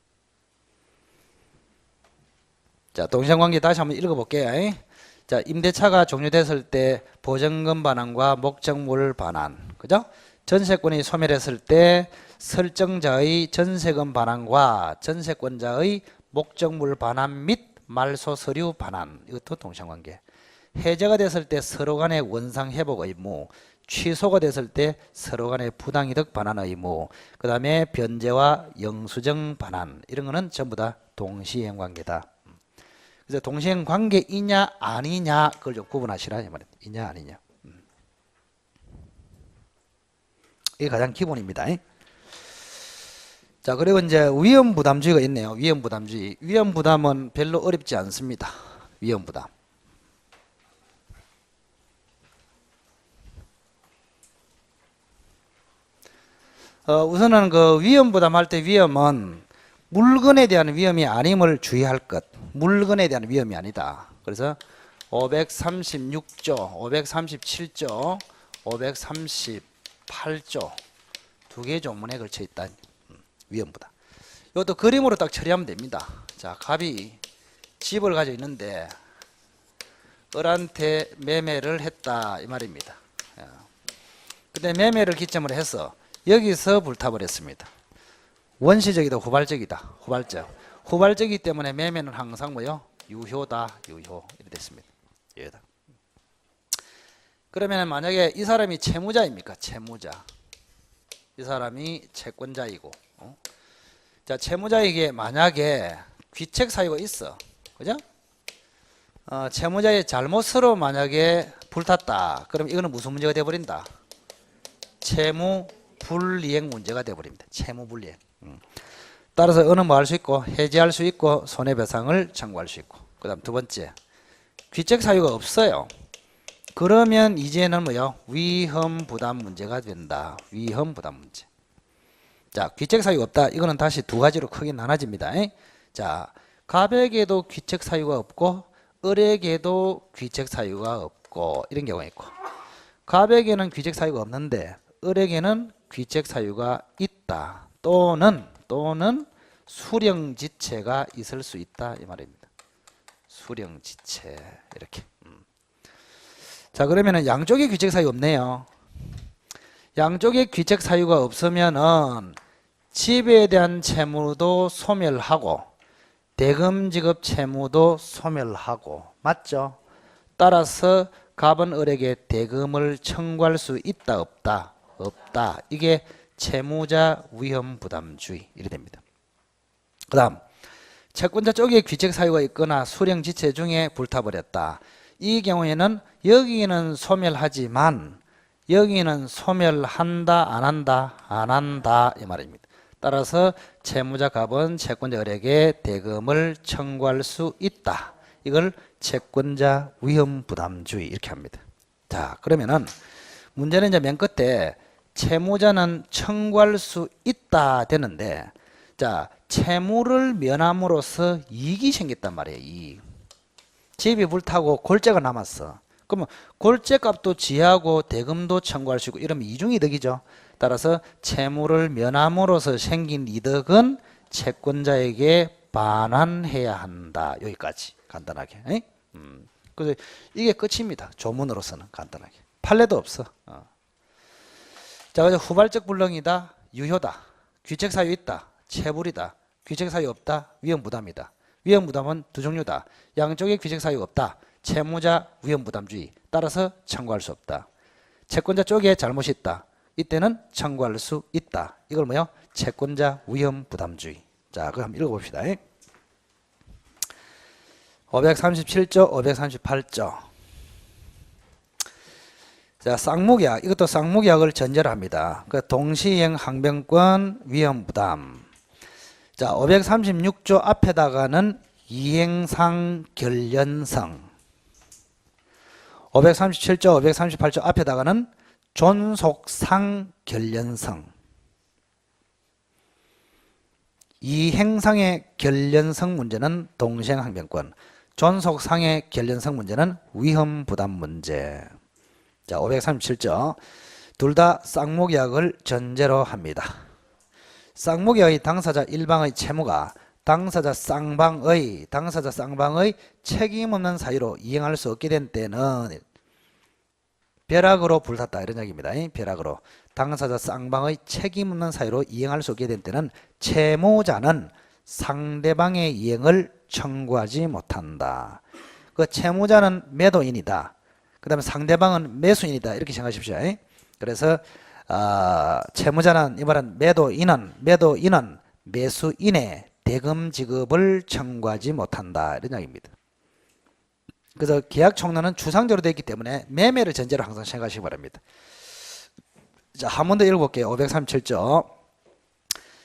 [SPEAKER 1] 자, 동생관계 다시 한번 읽어볼게요. 자, 임대차가 종료됐을 때 보증금 반환과 목적물 반환. 그죠? 전세권이 소멸했을 때 설정자의 전세금 반환과 전세권자의 목적물 반환 및 말소 서류 반환. 이것도 동생관계. 해제가 됐을 때 서로 간의 원상 회복 의무, 취소가 됐을 때 서로 간의 부당이득 반환 의무, 그 다음에 변제와 영수증 반환. 이런 거는 전부 다 동시행관계다. 그래서 동시행관계이냐 아니냐 그걸 좀 구분하시라 이 말입니다. 이냐 아니냐. 이게 가장 기본입니다. 자, 그리고 이제 위험부담주의가 있네요. 위험부담주의. 위험부담은 별로 어렵지 않습니다. 위험부담. 우선은 그 위험부담 할 때 위험은 물건에 대한 위험이 아님을 주의할 것. 물건에 대한 위험이 아니다. 그래서 536조, 537조, 538조 두 개의 조문에 걸쳐 있다. 위험부담. 이것도 그림으로 딱 처리하면 됩니다. 자, 갑이 집을 가지고 있는데 을한테 매매를 했다 이 말입니다. 근데 매매를 기점으로 해서 여기서 불타버렸습니다. 원시적이다 후발적이다. 후발적이기 때문에 매매는 항상 뭐요? 유효다. 이렇게 됐습니다. 유효다. 그러면 만약에 이 사람이 채무자입니까? 채무자. 이 사람이 채권자이고 자, 채무자에게 만약에 귀책 사유가 있어. 그죠? 채무자의 잘못으로 만약에 불탔다. 그럼 이거는 무슨 문제가 되어버린다? 채무 불이행 문제가 되어버립니다. 채무 불이행. 따라서 어느 뭐 할 수 있고 해지할 수 있고 손해배상을 청구할 수 있고. 그 다음 두 번째. 귀책 사유가 없어요. 그러면 이제는 뭐요? 위험 부담 문제가 된다. 위험 부담 문제. 자, 귀책 사유가 없다. 이거는 다시 두 가지로 크게 나눠집니다. 자, 갑에게도 귀책 사유가 없고 을에게도 귀책 사유가 없고 이런 경우가 있고, 갑에게는 귀책 사유가 없는데 을에게는 귀책 사유가 있다. 또는 수령지체가 있을 수 있다 이 말입니다. 수령지체 이렇게. 자, 그러면은 양쪽에 귀책 사유 없네요. 양쪽에 귀책 사유가 없으면은 집에 대한 채무도 소멸하고 대금 지급 채무도 소멸하고, 맞죠? 따라서 갑은 을에게 대금을 청구할 수 있다 없다? 없다. 이게 채무자 위험 부담주의 이렇게 됩니다. 그 다음 채권자 쪽에 귀책 사유가 있거나 수령지체 중에 불타버렸다. 이 경우에는 여기는 소멸하지만 여기는 소멸한다 안 한다? 안 한다 이 말입니다. 따라서 채무자 갑은 채권자 을에게 대금을 청구할 수 있다. 이걸 채권자 위험 부담주의 이렇게 합니다. 자, 그러면은 문제는 이제 맨 끝에 채무자는 청구할 수 있다 되는데, 자, 채무를 면함으로써 이익이 생겼단 말이에요. 이익. 집이 불타고 골재가 남았어. 그러면 골재값도 지하고 대금도 청구할 수 있고 이러면 이중이득이죠. 따라서 채무를 면함으로써 생긴 이득은 채권자에게 반환해야 한다. 여기까지 간단하게. 그래서 이게 끝입니다. 조문으로서는 간단하게. 판례도 없어. 자, 그래서 후발적 불능이다, 유효다, 귀책 사유 있다, 체불이다, 귀책 사유 없다, 위험 부담이다. 위험 부담은 두 종류다. 양쪽에 귀책 사유 없다. 채무자 위험 부담주의. 따라서 청구할 수 없다. 채권자 쪽에 잘못이 있다. 이때는 청구할 수 있다. 이걸 뭐요? 채권자 위험 부담주의. 자, 그럼 한번 읽어봅시다. 537조, 538조. 자, 쌍무계약. 이것도 쌍무계약을 전제로 합니다. 그 동시행 항변권 위험 부담. 자, 536조 앞에다가는 이행상 결련성. 537조, 538조 앞에다가는 존속상 결련성. 이행상의 결련성 문제는 동시행 항변권, 존속상의 결련성 문제는 위험 부담 문제. 자, 537조. 둘 다 쌍무계약을 전제로 합니다. 쌍무계약의 당사자 일방의 채무가 당사자 쌍방의 책임 없는 사유로 이행할 수 없게 된 때는 벼락으로 불탔다 이런 얘기입니다. 벼락으로 당사자 쌍방의 책임 없는 사유로 이행할 수 없게 된 때는 채무자는 상대방의 이행을 청구하지 못한다. 그 채무자는 매도인이다. 그 다음에 상대방은 매수인이다. 이렇게 생각하십시오. 그래서 채무자는 이 말은 매도인은 매수인의 대금 지급을 청구하지 못한다. 이런 이야기입니다. 그래서 계약 총론은 추상적으로 되어 있기 때문에 매매를 전제로 항상 생각하시기 바랍니다. 자, 한 번 더 읽어볼게요. 537조.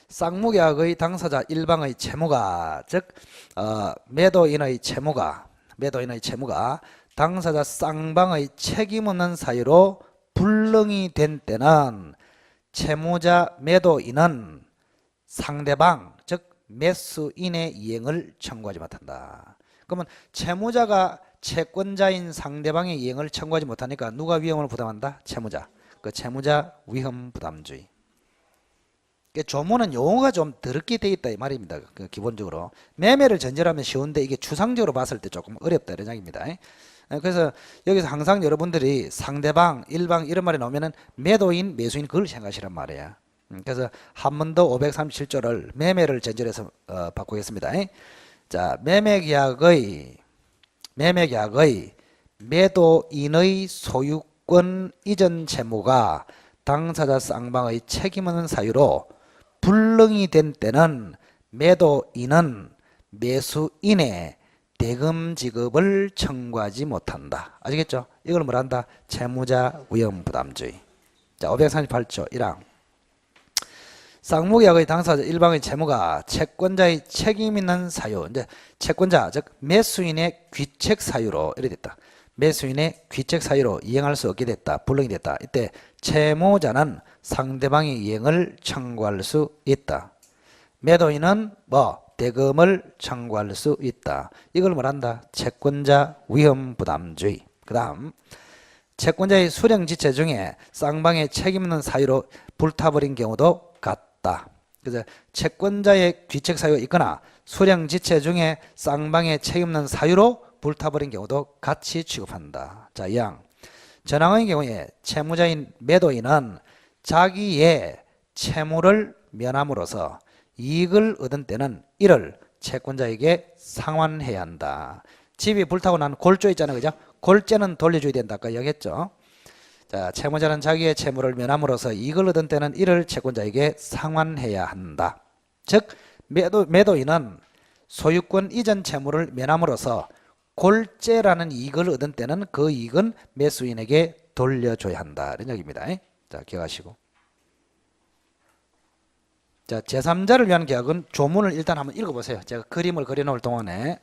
[SPEAKER 1] 쌍무계약의 당사자 일방의 채무가, 즉 매도인의 채무가 당사자 쌍방의 책임 없는 사유로 불능이 된 때는 채무자 매도인은 상대방, 즉 매수인의 이행을 청구하지 못한다. 그러면 채무자가 채권자인 상대방의 이행을 청구하지 못하니까 누가 위험을 부담한다? 채무자. 그 채무자 위험 부담주의. 조문은 용어가 좀 더럽게 되어 있다 이 말입니다. 기본적으로 매매를 전제로 하면 쉬운데 이게 추상적으로 봤을 때 조금 어렵다 이런 이야기입니다. 그래서 여기서 항상 여러분들이 상대방, 일방 이런 말이 나오면은 매도인, 매수인 그걸 생각하시란 말이에요. 그래서 한 번 더 537조를 매매를 전제로 해서 바꾸겠습니다. 자, 매매계약의 매도인의 소유권 이전 채무가 당사자 쌍방의 책임 없는 사유로 불능이 된 때는 매도인은 매수인의 대금 지급을 청구하지 못한다. 아시겠죠? 이걸 뭐라 한다? 채무자 위험 부담주의. 자, 538조 1항. 쌍무계약의 당사자 일방의 채무가 채권자의 책임 있는 사유, 이제 채권자 즉 매수인의 귀책 사유로 이래 됐다. 매수인의 귀책 사유로 이행할 수 없게 됐다. 불능이 됐다. 이때 채무자는 상대방의 이행을 청구할 수 있다. 매도인은 뭐 대금을 청구할 수 있다. 이걸 말한다. 채권자 위험부담주의. 그 다음 채권자의 수령지체 중에 쌍방의 책임있는 사유로 불타버린 경우도 같다. 그래서 채권자의 귀책 사유가 있거나 수령지체 중에 쌍방의 책임있는 사유로 불타버린 경우도 같이 취급한다. 자, 이항 전항의 경우에 채무자인 매도인은 자기의 채무를 면함으로써 이익을 얻은 때는 이를 채권자에게 상환해야 한다. 집이 불타고 난 골조 있잖아요. 그죠? 골재는 돌려줘야 된다. 아까 얘기했죠. 자, 채무자는 자기의 채무를 면함으로써 이익을 얻은 때는 이를 채권자에게 상환해야 한다. 즉 매도인은 소유권 이전 채무를 면함으로써 골재라는 이익을 얻은 때는 그 이익은 매수인에게 돌려줘야 한다. 이런 얘기입니다. 자, 기억하시고. 자, 제3자를 위한 계약은 조문을 일단 한번 읽어보세요. 제가 그림을 그려놓을 동안에.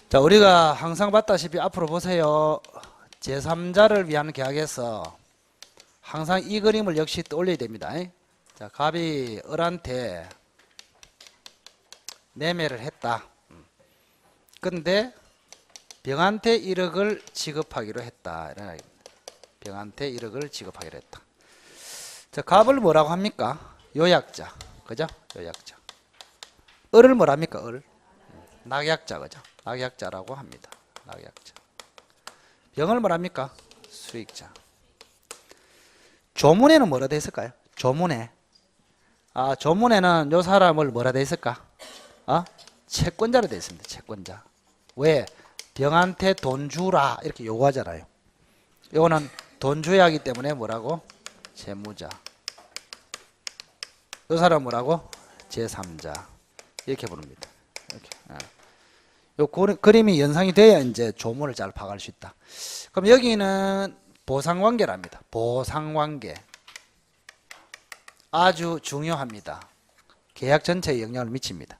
[SPEAKER 1] 자, 우리가 항상 봤다시피 앞으로 보세요. 제3자를 위한 계약에서 항상 이 그림을 역시 떠올려야 됩니다. 자, 갑이 을한테 매매를 했다. 근데 병한테 1억을 지급하기로 했다. 병한테 1억을 지급하기로 했다. 자, 갑을 뭐라고 합니까? 요약자. 그죠? 요약자. 을을 뭐랍니까? 을. 낙약자. 그죠? 낙약자라고 합니다. 낙약자. 병을 뭐랍니까? 수익자. 조문에는 뭐라 돼 있을까요? 조문에. 조문에는 요 사람을 뭐라 돼 있을까? 채권자로 돼 있습니다. 채권자. 왜? 병한테 돈 주라 이렇게 요구하잖아요. 요거는 돈 줘야 하기 때문에 뭐라고? 채무자. 요 사람 뭐라고? 제3자. 이렇게 부릅니다. 이렇게. 요 그림이 연상이 돼야 이제 조문을 잘 파악할 수 있다. 그럼 여기는 보상관계랍니다. 보상관계. 아주 중요합니다. 계약 전체에 영향을 미칩니다.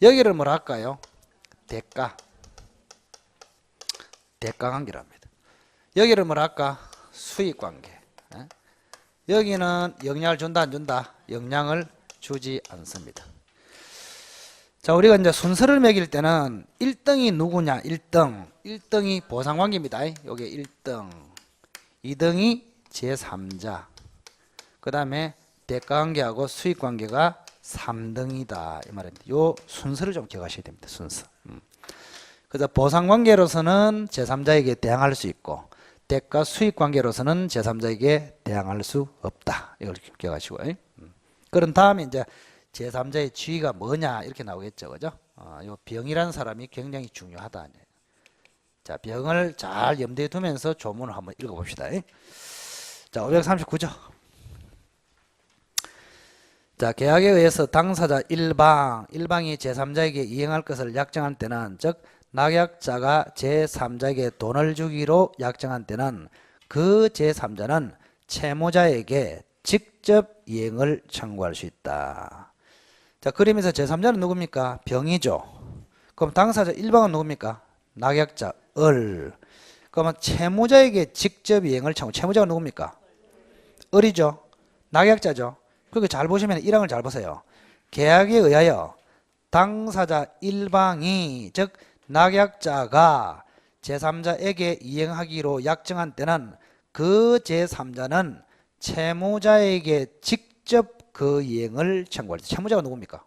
[SPEAKER 1] 여기를 뭐라 할까요? 대가. 대가관계랍니다. 여기를 뭐라 할까? 수익관계. 여기는 영향을 준다 안 준다? 영향을 주지 않습니다. 자, 우리가 이제 순서를 매길 때는 1등이 누구냐? 1등이 보상관계입니다. 여기 1등. 2등이 제3자. 그 다음에 대가관계하고 수익관계가 3등이다. 이 말입니다. 요 순서를 좀 기억하셔야 됩니다. 순서. 그래서 보상관계로서는 제3자에게 대항할 수 있고 대가 수익관계로서는 제3자에게 대항할 수 없다. 이걸 기억하시고. 그런 다음에 이제 제3자의 지위가 뭐냐 이렇게 나오겠죠. 그죠? 요 병이라는 사람이 굉장히 중요하다. 자, 병을 잘 염두에 두면서 조문을 한번 읽어봅시다. 자, 539조. 자, 계약에 의해서 당사자 일방이 제3자에게 이행할 것을 약정한 때는, 즉 낙약자가 제3자에게 돈을 주기로 약정한 때는 그 제3자는 채무자에게 직접 이행을 청구할 수 있다. 자, 그림에서 제3자는 누굽니까? 병이죠. 그럼 당사자 일방은 누굽니까? 낙약자 을. 그러면 채무자에게 직접 이행을 청구. 채무자가 누굽니까? 을이죠. 낙약자죠. 그렇게 잘 보시면 1항을 잘 보세요. 계약에 의하여 당사자 일방이, 즉 낙약자가 제3자에게 이행하기로 약정한 때는 그 제3자는 채무자에게 직접 그 이행을 청구할 때, 채무자가 누굽니까?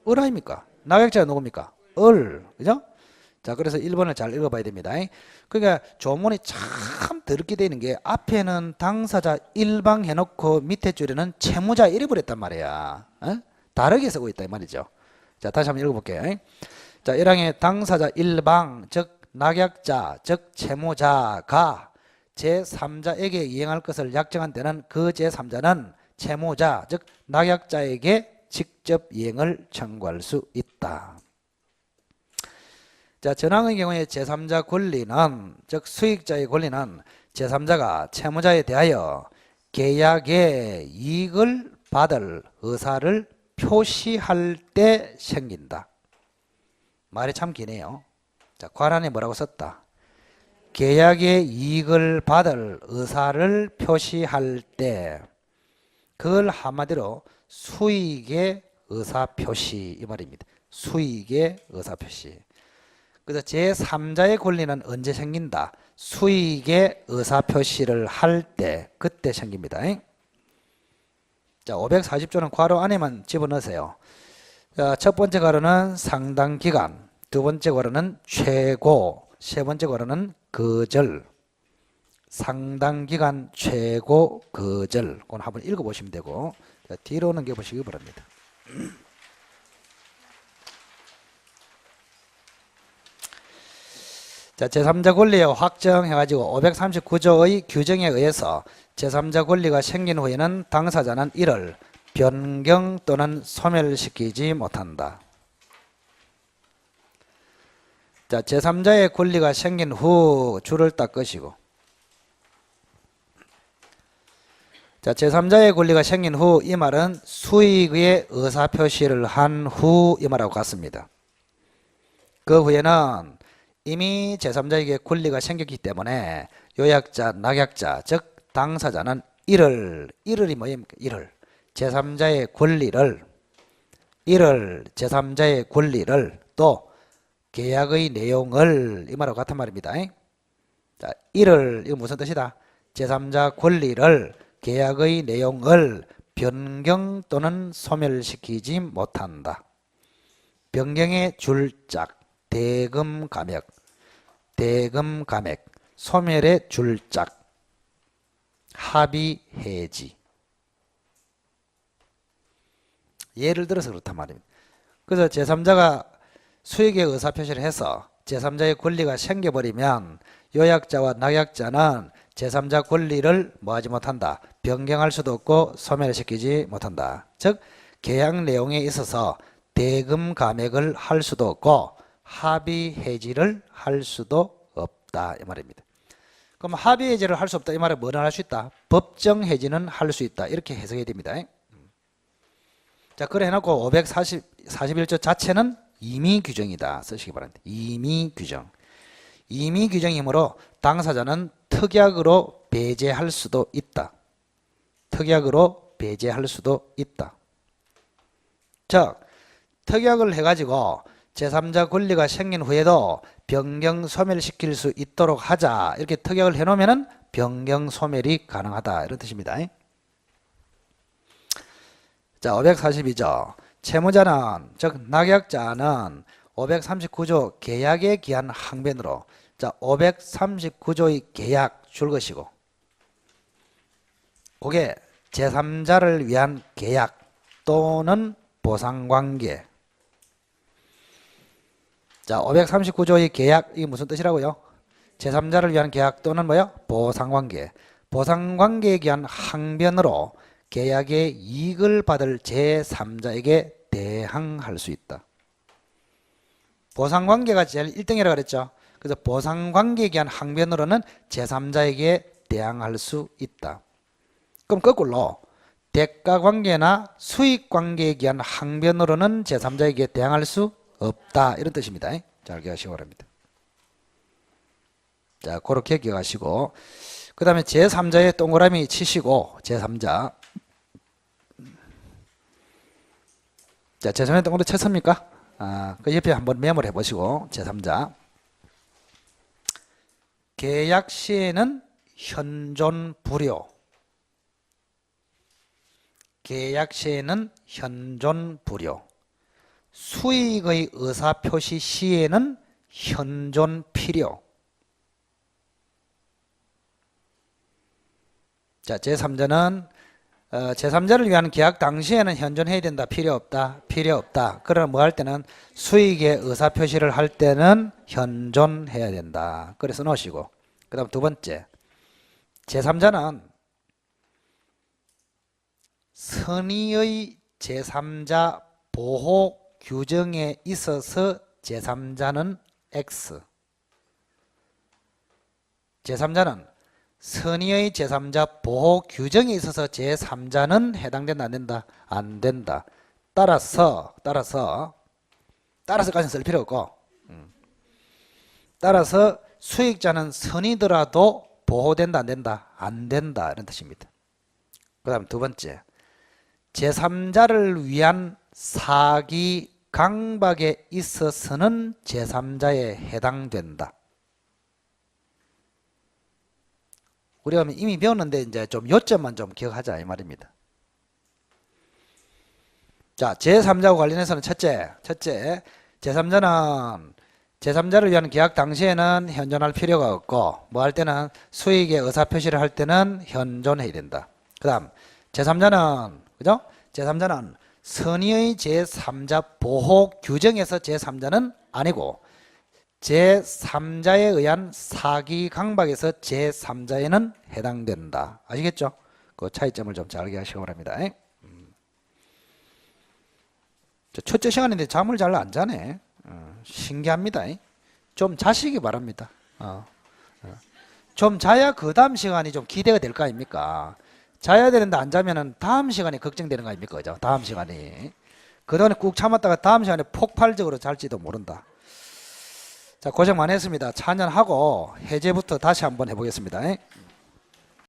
[SPEAKER 1] 을 아닙니까? 낙약자가 누굽니까? 을. 그죠? 자, 그래서 1번을 잘 읽어봐야 됩니다. 그러니까 조문이 참 더럽게 되는 게 앞에는 당사자 1방 해놓고 밑에 줄에는 채무자 1을 버렸단 말이야. 다르게 쓰고 있다 이 말이죠. 자, 다시 한번 읽어볼게요. 자, 1항에 당사자 1방 즉 낙약자 즉 채무자가 제3자에게 이행할 것을 약정한 때는 그 제3자는 채무자 즉 낙약자에게 직접 이행을 청구할 수 있다. 자, 전항의 경우에 제3자 권리는 즉 수익자의 권리는 제3자가 채무자에 대하여 계약의 이익을 받을 의사를 표시할 때 생긴다. 말이 참 기네요. 자, 관한에 뭐라고 썼다? 계약의 이익을 받을 의사를 표시할 때, 그걸 한마디로 수익의 의사표시 이 말입니다. 수익의 의사표시. 그래서 제3자의 권리는 언제 생긴다? 수익의 의사표시를 할 때, 그때 생깁니다. 자, 540조는 괄호 안에만 집어넣으세요. 자, 첫 번째 괄호는 상당 기간, 두 번째 괄호는 최고, 세 번째 괄호는 거절. 상당 기간, 최고, 거절. 그건 한번 읽어보시면 되고, 자, 뒤로 넘겨보시기 바랍니다. 자, 제3자 권리 확정해가지고 539조의 규정에 의해서 제3자 권리가 생긴 후에는 당사자는 이를 변경 또는 소멸시키지 못한다. 자, 제3자의 권리가 생긴 후 줄을 딱 끄시고, 자, 제3자의 권리가 생긴 후 이 말은 수익의 의사표시를 한 후 이 말하고 같습니다. 그 후에는 이미 제3자에게 권리가 생겼기 때문에 요약자, 낙약자, 즉 당사자는 이를 뭐입니까? 이를 제3자의 권리를 또 계약의 내용을 이 말하고 같은 말입니다. 자, 이거 무슨 뜻이다? 제3자 권리를 계약의 내용을 변경 또는 소멸시키지 못한다. 변경의 줄짝, 대금 감액, 소멸의 줄짝, 합의 해지. 예를 들어서 그렇단 말입니다. 그래서 제3자가 수익의 의사표시를 해서 제3자의 권리가 생겨버리면 요약자와 낙약자는 제3자 권리를 뭐하지 못한다. 변경할 수도 없고 소멸시키지 못한다. 즉 계약 내용에 있어서 대금 감액을 할 수도 없고 합의 해지를 할 수도 없다 이 말입니다. 그럼 합의 해지를 할 수 없다 이 말은 뭐를 할 수 있다? 법정 해지는 할 수 있다 이렇게 해석해야 됩니다. 자, 그래 해놓고 541조 자체는 임의 규정이다 쓰시기 바랍니다. 임의 규정이므로 당사자는 특약으로 배제할 수도 있다. 즉 특약을 해가지고 제3자 권리가 생긴 후에도 변경 소멸시킬 수 있도록 하자 이렇게 특약을 해놓으면 변경 소멸이 가능하다 이런 뜻입니다. 자, 542조 채무자는 즉 낙약자는 539조 계약의 기한 항변으로 자 539조의 계약 줄 것이고 그게 제3자를 위한 계약 또는 보상관계. 자 539조의 계약 이게 무슨 뜻이라고요? 제3자를 위한 계약 또는 뭐요? 보상관계. 보상관계에 기한 항변으로 계약의 이익을 받을 제3자에게 대항할 수 있다. 보상관계가 제일 1등이라고 그랬죠. 그래서 보상관계에 기한 항변으로는 제3자에게 대항할 수 있다. 그럼 거꾸로 대가관계나 수익관계에 기한 항변으로는 제3자에게 대항할 수 없다 이런 뜻입니다. 잘 기억하시기 바랍니다. 자, 그렇게 기억하시고 그 다음에 제3자의 동그라미 치시고 제3자 자, 제3자 동그라미 쳤습니까? 그 옆에 한번 메모를 해보시고 제3자 계약 시에는 현존 불효 수익의 의사표시 시에는 현존 필요. 자, 제3자는 제3자를 위한 계약 당시에는 현존해야 된다. 필요 없다. 필요 없다. 그러나 뭐 할 때는 수익의 의사표시를 할 때는 현존해야 된다. 그래서 넣으시고 그 다음 두 번째 제3자는 선의의 제3자 보호 규정에 있어서 제3자는 X. 제3자는 선의의 제3자 보호 규정에 있어서 제3자는 해당된다 안 된다? 안 된다. 따라서까지는 쓸 필요 없고 따라서 수익자는 선이더라도 보호된다 안 된다? 안 된다 이런 뜻입니다. 그 다음 두 번째 제3자를 위한 사기 강박에 있어서는 제3자에 해당된다. 우리가 이미 배웠는데 이제 좀 요점만 좀 기억하자 이 말입니다. 자, 제3자와 관련해서는 첫째, 제3자를 위한 계약 당시에는 현존할 필요가 없고 뭐 할 때는 수익의 의사표시를 할 때는 현존해야 된다. 그 다음 제3자는 그죠? 제3자는 선의의 제3자 보호 규정에서 제3자는 아니고 제3자에 의한 사기 강박에서 제3자에는 해당된다. 아시겠죠? 그 차이점을 좀 잘 알게 하시기 바랍니다. 첫째 시간인데 잠을 잘 안 자네. 신기합니다. 좀 자시기 바랍니다. 좀 자야 그 다음 시간이 좀 기대가 될 거 아닙니까? 자야 되는데 안 자면은 다음 시간이 걱정되는 거 아닙니까? 그죠? 다음 시간이. 그동안에 꾹 참았다가 다음 시간에 폭발적으로 잘지도 모른다. 자, 고생 많이 했습니다. 찬연하고 해제부터 다시 한번 해보겠습니다.